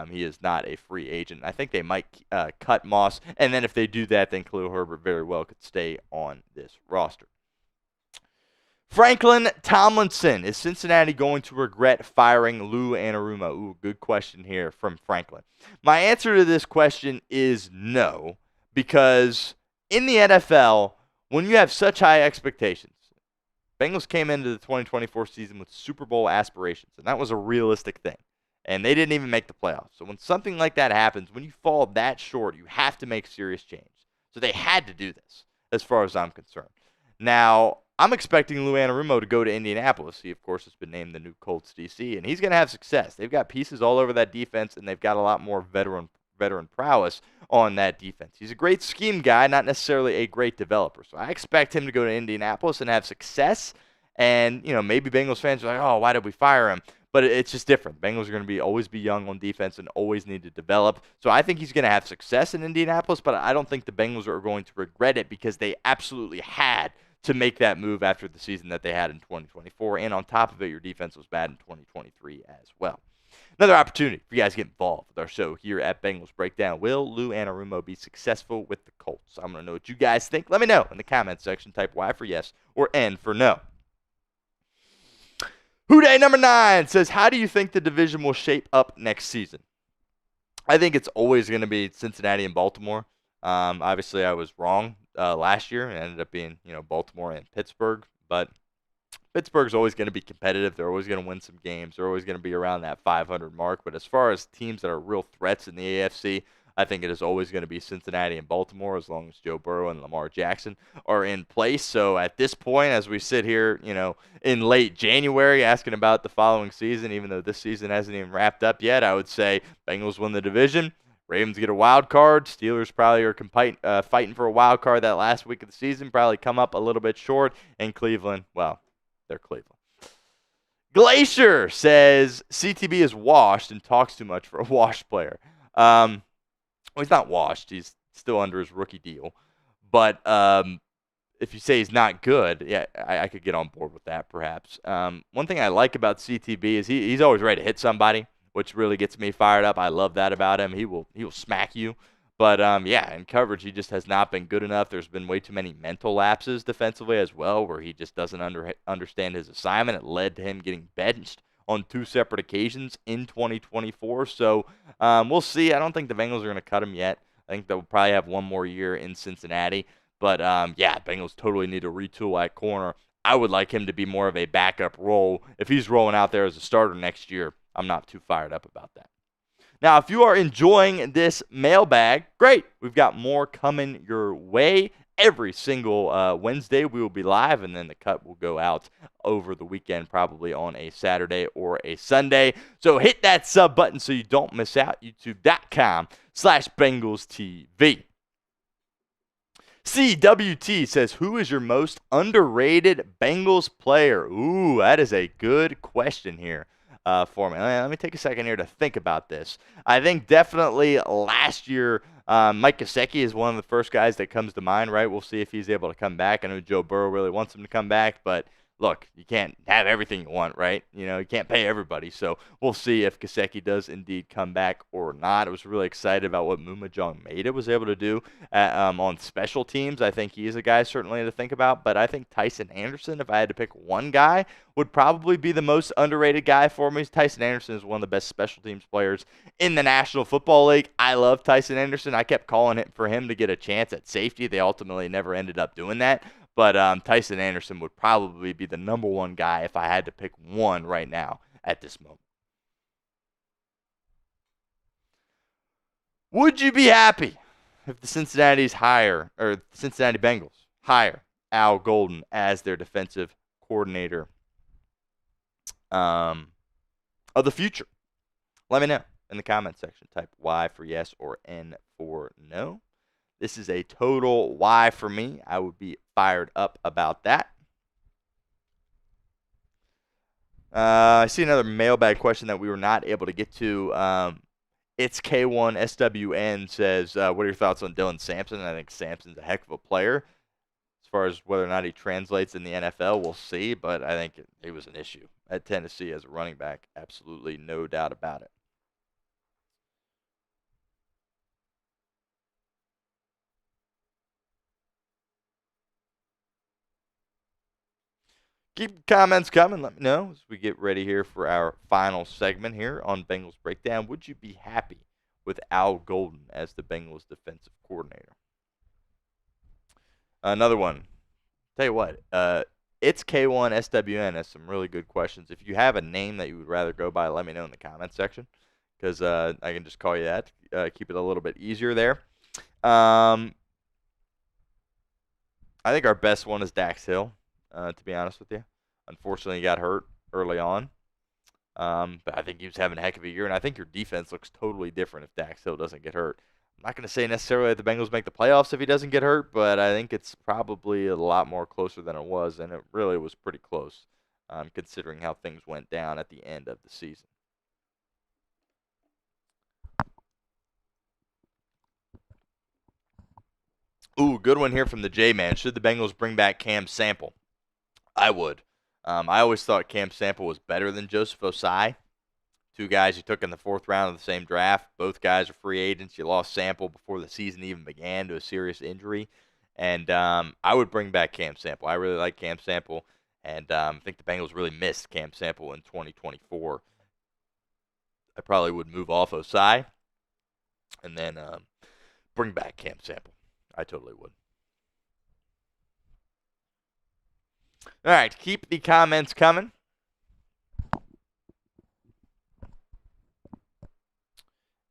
He is not a free agent. I think they might cut Moss, and then if they do that, then Khalil Herbert very well could stay on this roster. Franklin Tomlinson, is Cincinnati going to regret firing Lou Anarumo? Ooh, good question here from Franklin. My answer to this question is no, because in the NFL, when you have such high expectations, Bengals came into the 2024 season with Super Bowl aspirations, and that was a realistic thing. And they didn't even make the playoffs. So when something like that happens, when you fall that short, you have to make serious change. So they had to do this, as far as I'm concerned. Now, I'm expecting Lou Anarumo to go to Indianapolis. He, of course, has been named the new Colts DC, and he's going to have success. They've got pieces all over that defense, and they've got a lot more veteran prowess on that defense. He's a great scheme guy, not necessarily a great developer. So I expect him to go to Indianapolis and have success. And, maybe Bengals fans are like, oh, why did we fire him? But it's just different. The Bengals are going to always be young on defense and always need to develop. So I think he's going to have success in Indianapolis, but I don't think the Bengals are going to regret it because they absolutely had to make that move after the season that they had in 2024. And on top of it, your defense was bad in 2023 as well. Another opportunity for you guys to get involved with our show here at Bengals Breakdown. Will Lou Anarumo be successful with the Colts? I'm going to know what you guys think. Let me know in the comments section. Type Y for yes or N for no. Houday number 9 says, how do you think the division will shape up next season? I think it's always going to be Cincinnati and Baltimore. Obviously, I was wrong last year. It ended up being, Baltimore and Pittsburgh. But Pittsburgh's always going to be competitive. They're always going to win some games. They're always going to be around that 500 mark. But as far as teams that are real threats in the AFC, I think it is always going to be Cincinnati and Baltimore as long as Joe Burrow and Lamar Jackson are in place. So at this point, as we sit here, in late January asking about the following season, even though this season hasn't even wrapped up yet, I would say Bengals win the division. Ravens get a wild card. Steelers probably are fighting for a wild card that last week of the season, probably come up a little bit short. And Cleveland, well, they're Cleveland. Glacier says CTB is washed and talks too much for a washed player. Well, he's not washed. He's still under his rookie deal. But if you say he's not good, yeah, I could get on board with that perhaps. One thing I like about CTB is he's always ready to hit somebody, which really gets me fired up. I love that about him. He will smack you. But, in coverage, he just has not been good enough. There's been way too many mental lapses defensively as well where he just doesn't understand his assignment. It led to him getting benched on 2 separate occasions in 2024. So we'll see. I don't think the Bengals are going to cut him yet. I think they'll probably have one more year in Cincinnati. But, Bengals totally need to retool at corner. I would like him to be more of a backup role. If he's rolling out there as a starter next year, I'm not too fired up about that. Now, if you are enjoying this mailbag, great. We've got more coming your way. Every single Wednesday we will be live, and then the cut will go out over the weekend, probably on a Saturday or a Sunday. So hit that sub button so you don't miss out. YouTube.com/BengalsTV. CWT says, who is your most underrated Bengals player? Ooh, that is a good question here. For me. Let me take a second here to think about this. I think definitely last year, Mike Gesicki is one of the first guys that comes to mind, right? We'll see if he's able to come back. I know Joe Burrow really wants him to come back, but look, you can't have everything you want, right? You can't pay everybody. So we'll see if Gesicki does indeed come back or not. I was really excited about what Mumajong Maeda was able to do on special teams. I think he is a guy certainly to think about, but I think Tyson Anderson, if I had to pick one guy, would probably be the most underrated guy for me. Tyson Anderson is one of the best special teams players in the National Football League. I love Tyson Anderson. I kept calling it for him to get a chance at safety. They ultimately never ended up doing that. But Tyson Anderson would probably be the number one guy if I had to pick one right now at this moment. Would you be happy if the Cincinnati Bengals hire Al Golden as their defensive coordinator of the future? Let me know in the comment section. Type Y for yes or N for no. This is a total Y for me. I would be fired up about that. I see another mailbag question that we were not able to get to. It's K1SWN says, what are your thoughts on Dylan Sampson? I think Sampson's a heck of a player. As far as whether or not he translates in the NFL, we'll see. But I think it was an issue at Tennessee as a running back. Absolutely no doubt about it. Keep comments coming. Let me know as we get ready here for our final segment here on Bengals Breakdown. Would you be happy with Al Golden as the Bengals defensive coordinator? Another one. Tell you what, it's K1SWN has some really good questions. If you have a name that you would rather go by, let me know in the comments section, because I can just call you that. Keep it a little bit easier there. I think our best one is Dax Hill, to be honest with you. Unfortunately, he got hurt early on. But I think he was having a heck of a year, and I think your defense looks totally different if Dax Hill doesn't get hurt. I'm not going to say necessarily that the Bengals make the playoffs if he doesn't get hurt, but I think it's probably a lot more closer than it was, and it really was pretty close, considering how things went down at the end of the season. Ooh, good one here from the J-Man. Should the Bengals bring back Cam Sample? I would. I always thought Cam Sample was better than Joseph Osai. Two guys you took in the 4th round of the same draft. Both guys are free agents. You lost Sample before the season even began to a serious injury. And I would bring back Cam Sample. I really like Cam Sample. And I think the Bengals really missed Cam Sample in 2024. I probably would move off Osai and then bring back Cam Sample. I totally would. All right, keep the comments coming.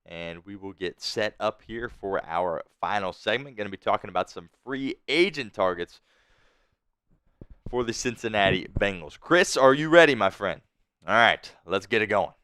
And we will get set up here for our final segment. Going to be talking about some free agent targets for the Cincinnati Bengals. Chris, are you ready, my friend? All right, let's get it going.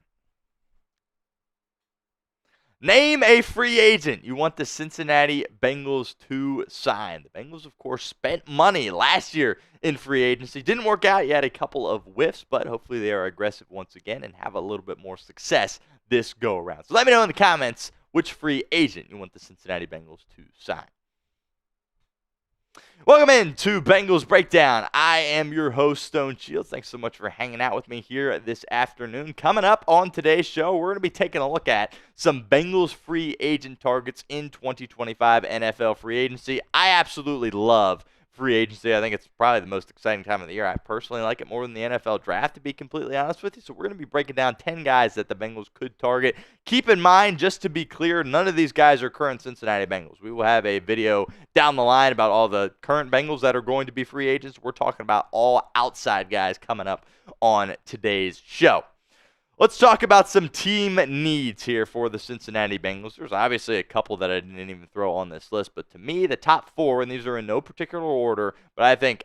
Name a free agent you want the Cincinnati Bengals to sign. The Bengals, of course, spent money last year in free agency. Didn't work out. You had a couple of whiffs, but hopefully they are aggressive once again and have a little bit more success this go-around. So let me know in the comments which free agent you want the Cincinnati Bengals to sign. Welcome in to Bengals Breakdown. I am your host, Stone Shields. Thanks so much for hanging out with me here this afternoon. Coming up on today's show, we're going to be taking a look at some Bengals free agent targets in 2025 NFL free agency. I absolutely love free agency. I think it's probably the most exciting time of the year. I personally like it more than the NFL draft, to be completely honest with you. So we're going to be breaking down 10 guys that the Bengals could target. Keep in mind, just to be clear, none of these guys are current Cincinnati Bengals. We will have a video down the line about all the current Bengals that are going to be free agents. We're talking about all outside guys coming up on today's show. Let's talk about some team needs here for the Cincinnati Bengals. There's obviously a couple that I didn't even throw on this list, but to me, the top 4, and these are in no particular order, but I think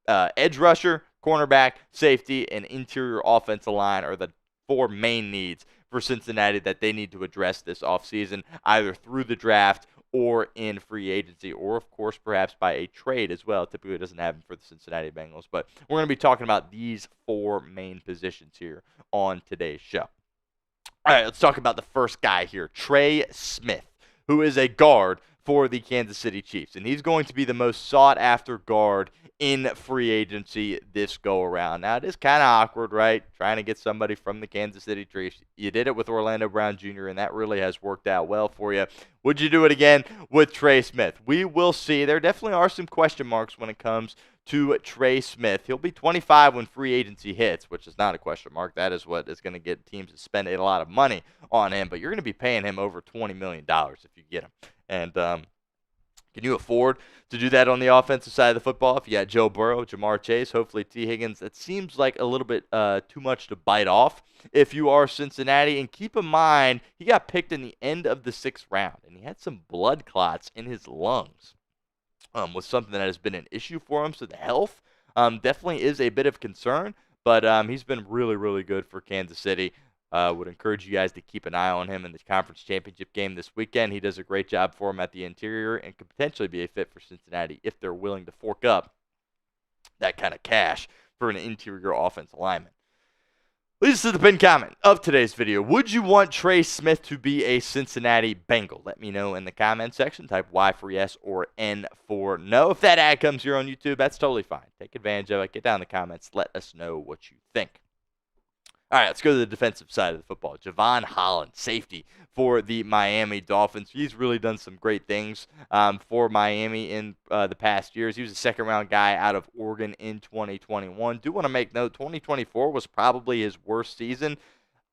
edge rusher, cornerback, safety, and interior offensive line are the 4 main needs for Cincinnati that they need to address this offseason, either through the draft or in free agency, or of course perhaps by a trade as well. Typically it doesn't happen for the Cincinnati Bengals, but we're going to be talking about these 4 main positions here on today's show. All right, let's talk about the first guy here, Trey Smith, who is a guard for the Kansas City Chiefs, and he's going to be the most sought-after guard in free agency this go-around. Now, it is kind of awkward, right, trying to get somebody from the Kansas City Chiefs. You did it with Orlando Brown Jr., and that really has worked out well for you. Would you do it again with Trey Smith? We will see. There definitely are some question marks when it comes to Trey Smith. He'll be 25 when free agency hits, which is not a question mark. That is what is going to get teams to spend a lot of money on him, but you're going to be paying him over $20 million if you get him. And can you afford to do that on the offensive side of the football? If you got Joe Burrow, Jamar Chase, hopefully T. Higgins, it seems like a little bit too much to bite off if you are Cincinnati. And keep in mind, he got picked in the end of the 6th round, and he had some blood clots in his lungs. Was something that has been an issue for him, so the health definitely is a bit of concern, but he's been really, really good for Kansas City. Would encourage you guys to keep an eye on him in the conference championship game this weekend. He does a great job for him at the interior and could potentially be a fit for Cincinnati if they're willing to fork up that kind of cash for an interior offense lineman. Leads us to the pinned comment of today's video. Would you want Trey Smith to be a Cincinnati Bengal? Let me know in the comment section. Type Y for yes or N for no. If that ad comes here on YouTube, that's totally fine. Take advantage of it. Get down in the comments. Let us know what you think. All right, let's go to the defensive side of the football. Javon Holland, safety for the Miami Dolphins. He's really done some great things for Miami in the past years. He was a second-round guy out of Oregon in 2021. Do want to make note, 2024 was probably his worst season.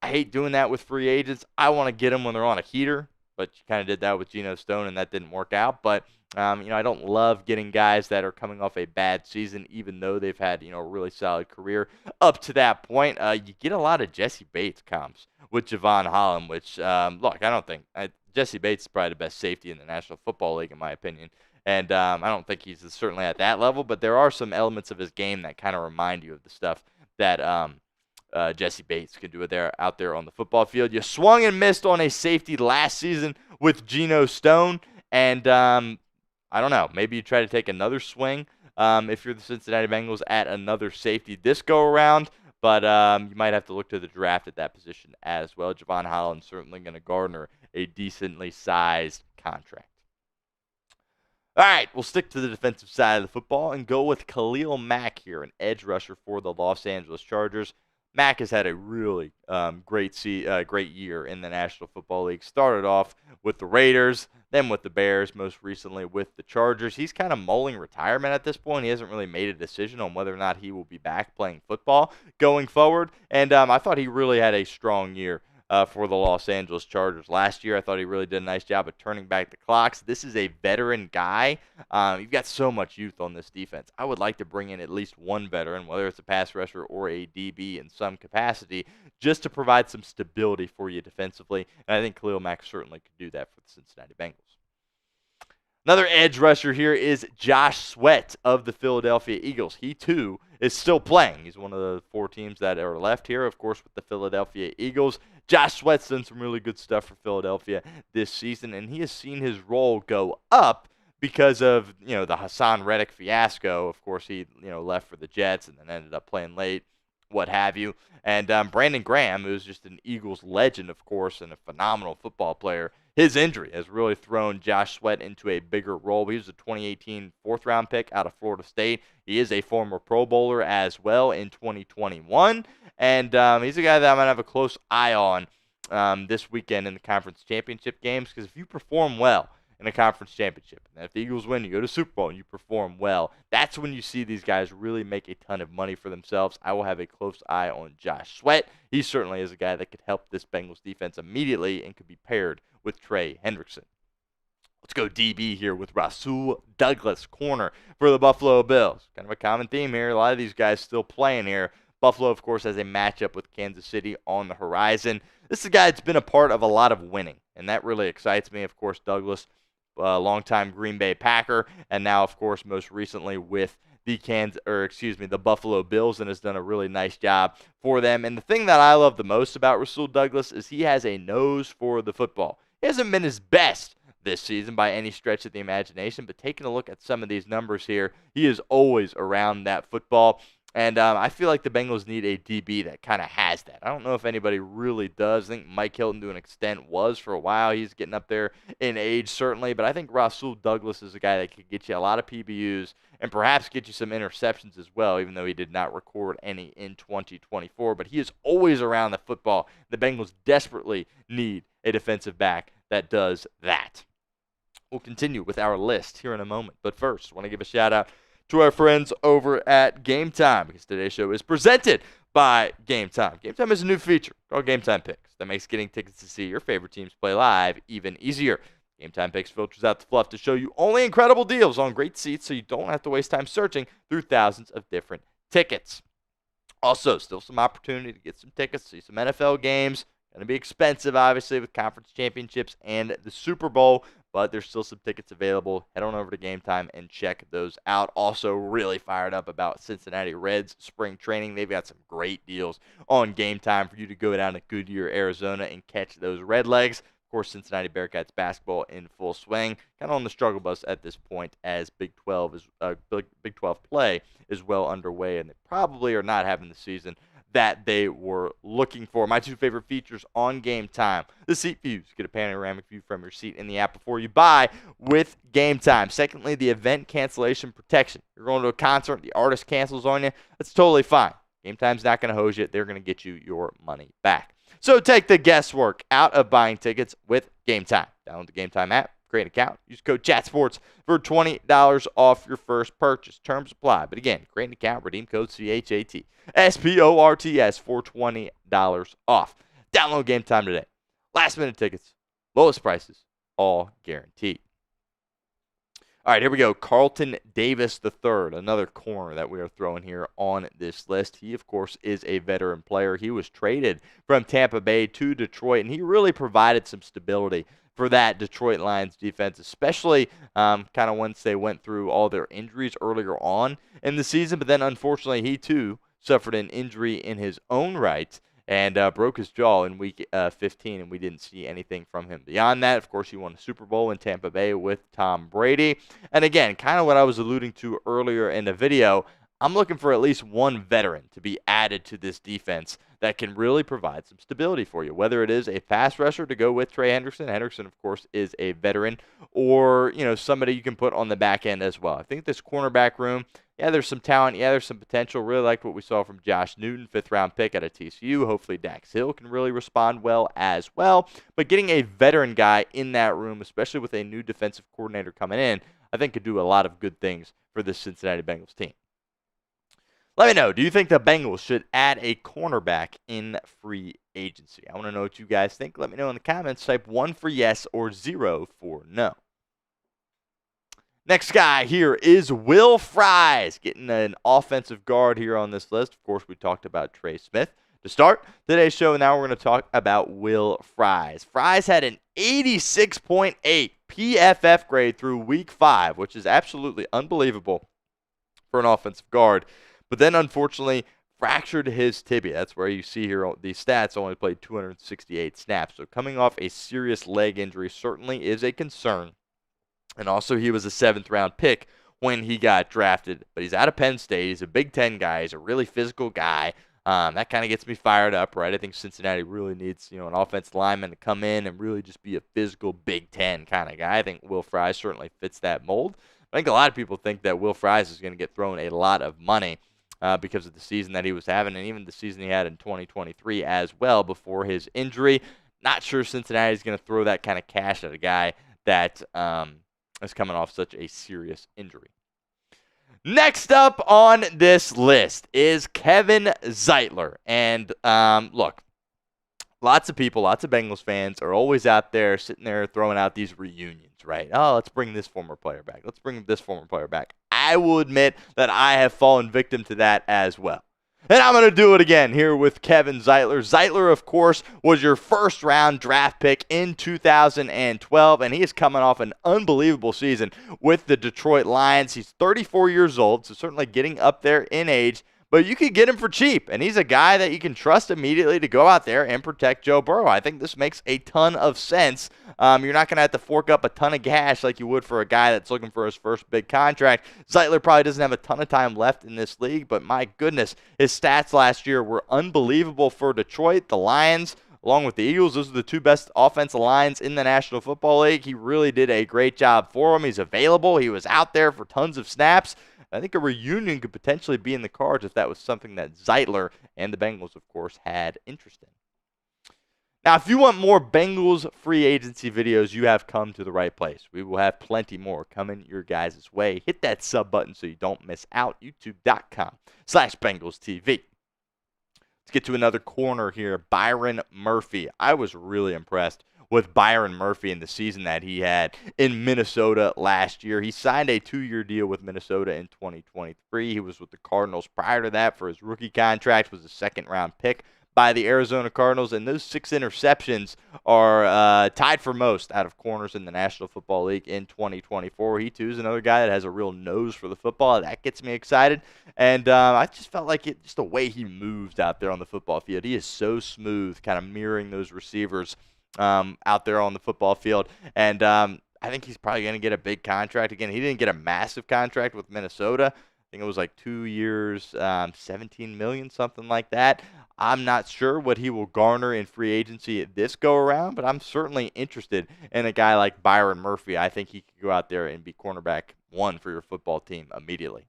I hate doing that with free agents. I want to get them when they're on a heater, but you kind of did that with Geno Stone, and that didn't work out. But I don't love getting guys that are coming off a bad season, even though they've had, a really solid career up to that point. You get a lot of Jesse Bates comps with Javon Holland, which, look, I don't think Jesse Bates is probably the best safety in the National Football League, in my opinion. And I don't think he's certainly at that level, but there are some elements of his game that kind of remind you of the stuff that Jesse Bates can do it out there on the football field. You swung and missed on a safety last season with Geno Stone, and I don't know. Maybe you try to take another swing if you're the Cincinnati Bengals at another safety this go around, but you might have to look to the draft at that position as well. Javon Holland certainly going to garner a decently sized contract. All right, we'll stick to the defensive side of the football and go with Khalil Mack here, an edge rusher for the Los Angeles Chargers. Mack has had a really great year in the National Football League. Started off with the Raiders, then with the Bears, most recently with the Chargers. He's kind of mulling retirement at this point. He hasn't really made a decision on whether or not he will be back playing football going forward. And I thought he really had a strong year for the Los Angeles Chargers. Last year, I thought he really did a nice job of turning back the clocks. This is a veteran guy. You've got so much youth on this defense. I would like to bring in at least one veteran, whether it's a pass rusher or a DB in some capacity, just to provide some stability for you defensively. And I think Khalil Mack certainly could do that for the Cincinnati Bengals. Another edge rusher here is Josh Sweat of the Philadelphia Eagles. He, too, is still playing. He's one of the 4 teams that are left here, of course, with the Philadelphia Eagles. Josh Sweat's done some really good stuff for Philadelphia this season, and he has seen his role go up because of, the Hassan Reddick fiasco. Of course, he, left for the Jets and then ended up playing late, what have you. And Brandon Graham, who's just an Eagles legend, of course, and a phenomenal football player, his injury has really thrown Josh Sweat into a bigger role. He was a 2018 fourth-round pick out of Florida State. He is a former Pro Bowler as well in 2021. And he's a guy that I'm going to have a close eye on this weekend in the conference championship games, because if you perform well in a conference championship, and if the Eagles win, you go to Super Bowl and you perform well, that's when you see these guys really make a ton of money for themselves. I will have a close eye on Josh Sweat. He certainly is a guy that could help this Bengals defense immediately and could be paired with Trey Hendrickson. Let's go DB here with Rasul Douglas, corner for the Buffalo Bills. Kind of a common theme here. A lot of these guys still playing here. Buffalo, of course, has a matchup with Kansas City on the horizon. This is a guy that's been a part of a lot of winning, and that really excites me. Of course, Douglas, longtime Green Bay Packer, and now, of course, most recently with the Buffalo Bills, and has done a really nice job for them. And the thing that I love the most about Rasul Douglas is he has a nose for the football. He hasn't been his best this season by any stretch of the imagination, but taking a look at some of these numbers here, he is always around that football. And I feel like the Bengals need a DB that kind of has that. I don't know if anybody really does. I think Mike Hilton, to an extent, was for a while. He's getting up there in age, certainly. But I think Rasul Douglas is a guy that could get you a lot of PBUs and perhaps get you some interceptions as well, even though he did not record any in 2024. But he is always around the football. The Bengals desperately need a defensive back that does that. We'll continue with our list here in a moment. But first, I want to give a shout-out to our friends over at Game Time, because today's show is presented by Game Time. Game Time is a new feature called Game Time Picks that makes getting tickets to see your favorite teams play live even easier. Game Time Picks filters out the fluff to show you only incredible deals on great seats, so you don't have to waste time searching through thousands of different tickets. Also, still some opportunity to get some tickets, see some NFL games. Going to be expensive, obviously, with conference championships and the Super Bowl, but there's still some tickets available. Head on over to Game Time and check those out. Also, really fired up about Cincinnati Reds spring training. They've got some great deals on Game Time for you to go down to Goodyear, Arizona, and catch those Red Legs. Of course, Cincinnati Bearcats basketball in full swing, kind of on the struggle bus at this point, as Big 12 play is well underway, and they probably are not having the season that they were looking for. My 2 favorite features on Game Time: the seat views. Get a panoramic view from your seat in the app before you buy with Game Time. Secondly, the event cancellation protection. You're going to a concert, the artist cancels on you, that's totally fine. Game Time's not going to hose you. They're going to get you your money back. So take the guesswork out of buying tickets with Game Time. Download the Game Time app, create an account, use code CHATSPORTS for $20 off your first purchase. Terms apply. But again, create an account, redeem code CHATSPORTS for $20 off. Download Game Time today. Last minute tickets, lowest prices, all guaranteed. All right, here we go. Carlton Davis III, another corner that we are throwing here on this list. He, of course, is a veteran player. He was traded from Tampa Bay to Detroit, and he really provided some stability for that Detroit Lions defense, especially kind of once they went through all their injuries earlier on in the season. But then, unfortunately, he, too, suffered an injury in his own right and broke his jaw in week 15, and we didn't see anything from him beyond that. Of course, he won the Super Bowl in Tampa Bay with Tom Brady. And again, kind of what I was alluding to earlier in the video, I'm looking for at least one veteran to be added to this defense that can really provide some stability for you, whether it is a pass rusher to go with Trey Hendrickson. Hendrickson, of course, is a veteran, or somebody you can put on the back end as well. I think this cornerback room, yeah, there's some talent. Yeah, there's some potential. Really liked what we saw from Josh Newton, 5th-round pick out of TCU. Hopefully Dax Hill can really respond well as well. But getting a veteran guy in that room, especially with a new defensive coordinator coming in, I think could do a lot of good things for this Cincinnati Bengals team. Let me know, do you think the Bengals should add a cornerback in free agency? I want to know what you guys think. Let me know in the comments. Type 1 for yes or 0 for no. Next guy here is Will Fries, getting an offensive guard here on this list. Of course, we talked about Trey Smith to start today's show, and now we're going to talk about Will Fries. Fries had an 86.8 PFF grade through week 5, which is absolutely unbelievable for an offensive guard. But then, unfortunately, fractured his tibia. That's where you see here these stats, only played 268 snaps. So coming off a serious leg injury certainly is a concern. And also, he was a 7th-round pick when he got drafted. But he's out of Penn State. He's a Big Ten guy. He's a really physical guy. That kind of gets me fired up, right? I think Cincinnati really needs, an offensive lineman to come in and really just be a physical Big Ten kind of guy. I think Will Fries certainly fits that mold. I think a lot of people think that Will Fries is going to get thrown a lot of money because of the season that he was having, and even the season he had in 2023 as well before his injury. Not sure Cincinnati is going to throw that kind of cash at a guy that is coming off such a serious injury. Next up on this list is Kevin Zeitler. And look, lots of people, lots of Bengals fans are always out there sitting there throwing out these reunions, right? Oh, let's bring this former player back. Let's bring this former player back. I will admit that I have fallen victim to that as well. And I'm going to do it again here with Kevin Zeitler. Zeitler, of course, was your 1st-round draft pick in 2012, and he is coming off an unbelievable season with the Detroit Lions. He's 34 years old, so certainly getting up there in age. But you could get him for cheap, and he's a guy that you can trust immediately to go out there and protect Joe Burrow. I think this makes a ton of sense. You're not going to have to fork up a ton of cash like you would for a guy that's looking for his first big contract. Zeitler probably doesn't have a ton of time left in this league, but my goodness, his stats last year were unbelievable for Detroit. The Lions, along with the Eagles, those are the 2 best offensive lines in the National Football League. He really did a great job for him. He's available. He was out there for tons of snaps. I think a reunion could potentially be in the cards if that was something that Zeitler and the Bengals, of course, had interest in. Now, if you want more Bengals free agency videos, you have come to the right place. We will have plenty more coming your guys' way. Hit that sub button so you don't miss out. YouTube.com/BengalsTV. Let's get to another corner here. Byron Murphy. I was really impressed with Byron Murphy in the season that he had in Minnesota last year. He signed a 2-year deal with Minnesota in 2023. He was with the Cardinals prior to that for his rookie contract, was a 2nd-round pick by the Arizona Cardinals, and those 6 interceptions are tied for most out of corners in the National Football League in 2024. He, too, is another guy that has a real nose for the football. That gets me excited, and I just felt like just the way he moves out there on the football field. He is so smooth, kind of mirroring those receivers out there on the football field. And I think he's probably going to get a big contract. Again, he didn't get a massive contract with Minnesota. I think it was like 2 years, $17 million, something like that. I'm not sure what he will garner in free agency at this go-around, but I'm certainly interested in a guy like Byron Murphy. I think he could go out there and be cornerback 1 for your football team immediately.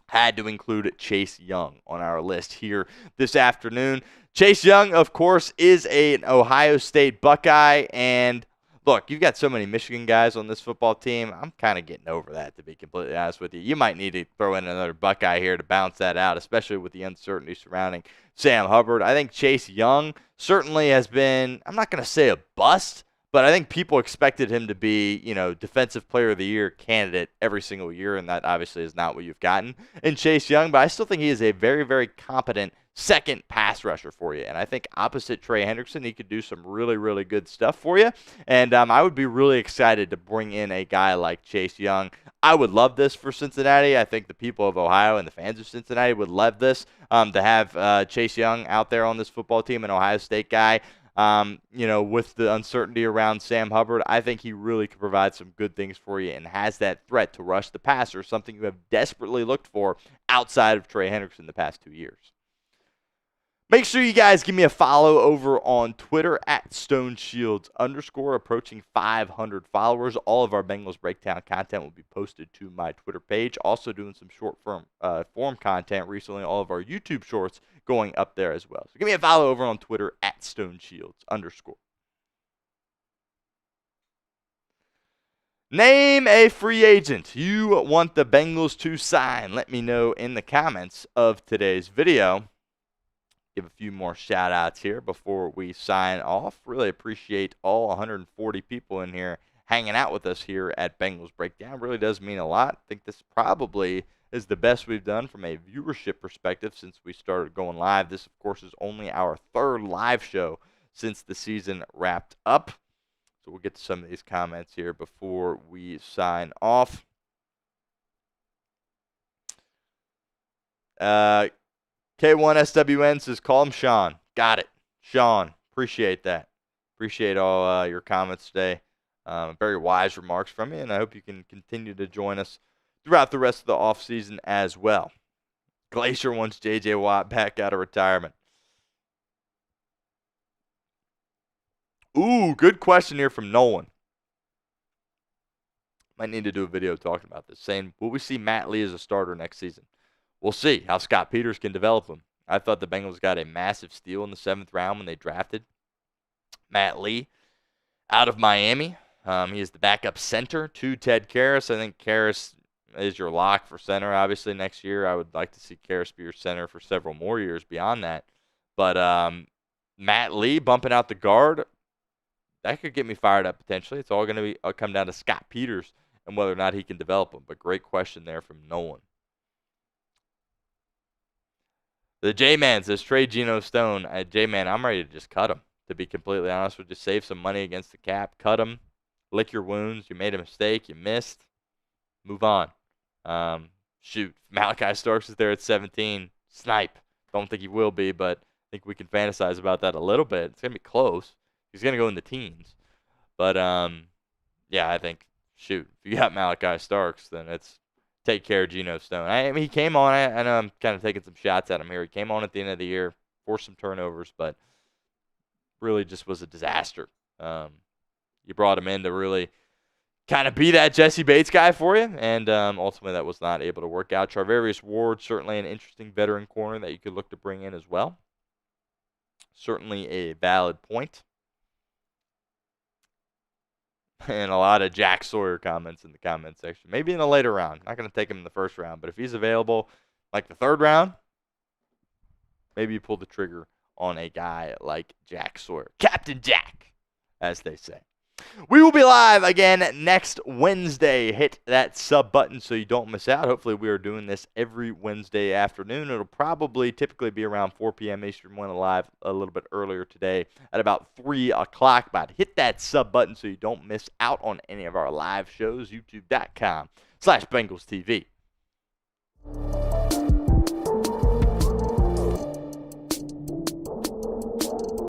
Had to include Chase Young on our list here this afternoon. Chase Young, of course, is an Ohio State Buckeye. And look, you've got so many Michigan guys on this football team. I'm kind of getting over that, to be completely honest with you. You might need to throw in another Buckeye here to balance that out, especially with the uncertainty surrounding Sam Hubbard. I think Chase Young certainly has been, I'm not going to say a bust, But I think people expected him to be, defensive player of the year candidate every single year, and that obviously is not what you've gotten in Chase Young. But I still think he is a very, very competent second pass rusher for you. And I think opposite Trey Hendrickson, he could do some really, really good stuff for you. And I would be really excited to bring in a guy like Chase Young. I would love this for Cincinnati. I think the people of Ohio and the fans of Cincinnati would love this, to have Chase Young out there on this football team, an Ohio State guy. With the uncertainty around Sam Hubbard, I think he really could provide some good things for you and has that threat to rush the passer, something you have desperately looked for outside of Trey Hendrickson the past 2 years. Make sure you guys give me a follow over on Twitter at StoneShields_, approaching 500 followers. All of our Bengals Breakdown content will be posted to my Twitter page. Also doing some short form content recently. All of our YouTube shorts going up there as well. So give me a follow over on Twitter at StoneShields_. Name a free agent you want the Bengals to sign. Let me know in the comments of today's video. Give a few more shout outs here before we sign off. Really appreciate all 140 people in here hanging out with us here at Bengals Breakdown. Really does mean a lot. I think this probably is the best we've done from a viewership perspective since we started going live. This, of course, is only our third live show since the season wrapped up. So we'll get to some of these comments here before we sign off. K1SWN says, call him Sean. Got it. Sean. Appreciate that. Appreciate all your comments today. Very wise remarks from you, and I hope you can continue to join us throughout the rest of the offseason as well. Glacier wants J.J. Watt back out of retirement. Ooh, good question here from Nolan. Might need to do a video talking about this, saying, will we see Matt Lee as a starter next season? We'll see how Scott Peters can develop him. I thought the Bengals got a massive steal in the 7th round when they drafted Matt Lee out of Miami. He is the backup center to Ted Karras. I think Karras is your lock for center, obviously, next year. I would like to see Karras be your center for several more years beyond that. But Matt Lee bumping out the guard, that could get me fired up potentially. It's all going to come down to Scott Peters and whether or not he can develop him. But great question there from Nolan. The J-Man says, trade Geno Stone. J-Man, I'm ready to just cut him, to be completely honest. We'll just save some money against the cap. Cut him. Lick your wounds. You made a mistake. You missed. Move on. Shoot. Malachi Starks is there at 17. Snipe. Don't think he will be, but I think we can fantasize about that a little bit. It's going to be close. He's going to go in the teens. But, yeah, I think, shoot, if you got Malachi Starks, then it's take care of Geno Stone. I mean, he came on. I know I'm kind of taking some shots at him here. He came on at the end of the year, forced some turnovers, but really just was a disaster. You brought him in to really kind of be that Jesse Bates guy for you, and ultimately that was not able to work out. Charvarius Ward, certainly an interesting veteran corner that you could look to bring in as well. Certainly a valid point. And a lot of Jack Sawyer comments in the comment section. Maybe in a later round. Not going to take him in the first round, but if he's available like the 3rd round, maybe you pull the trigger on a guy like Jack Sawyer. Captain Jack, as they say. We will be live again next Wednesday. Hit that sub button so you don't miss out. Hopefully we are doing this every Wednesday afternoon. It'll probably typically be around 4 p.m. Eastern. Went live a little bit earlier today at about 3 o'clock. But hit that sub button so you don't miss out on any of our live shows. YouTube.com/BengalsTV.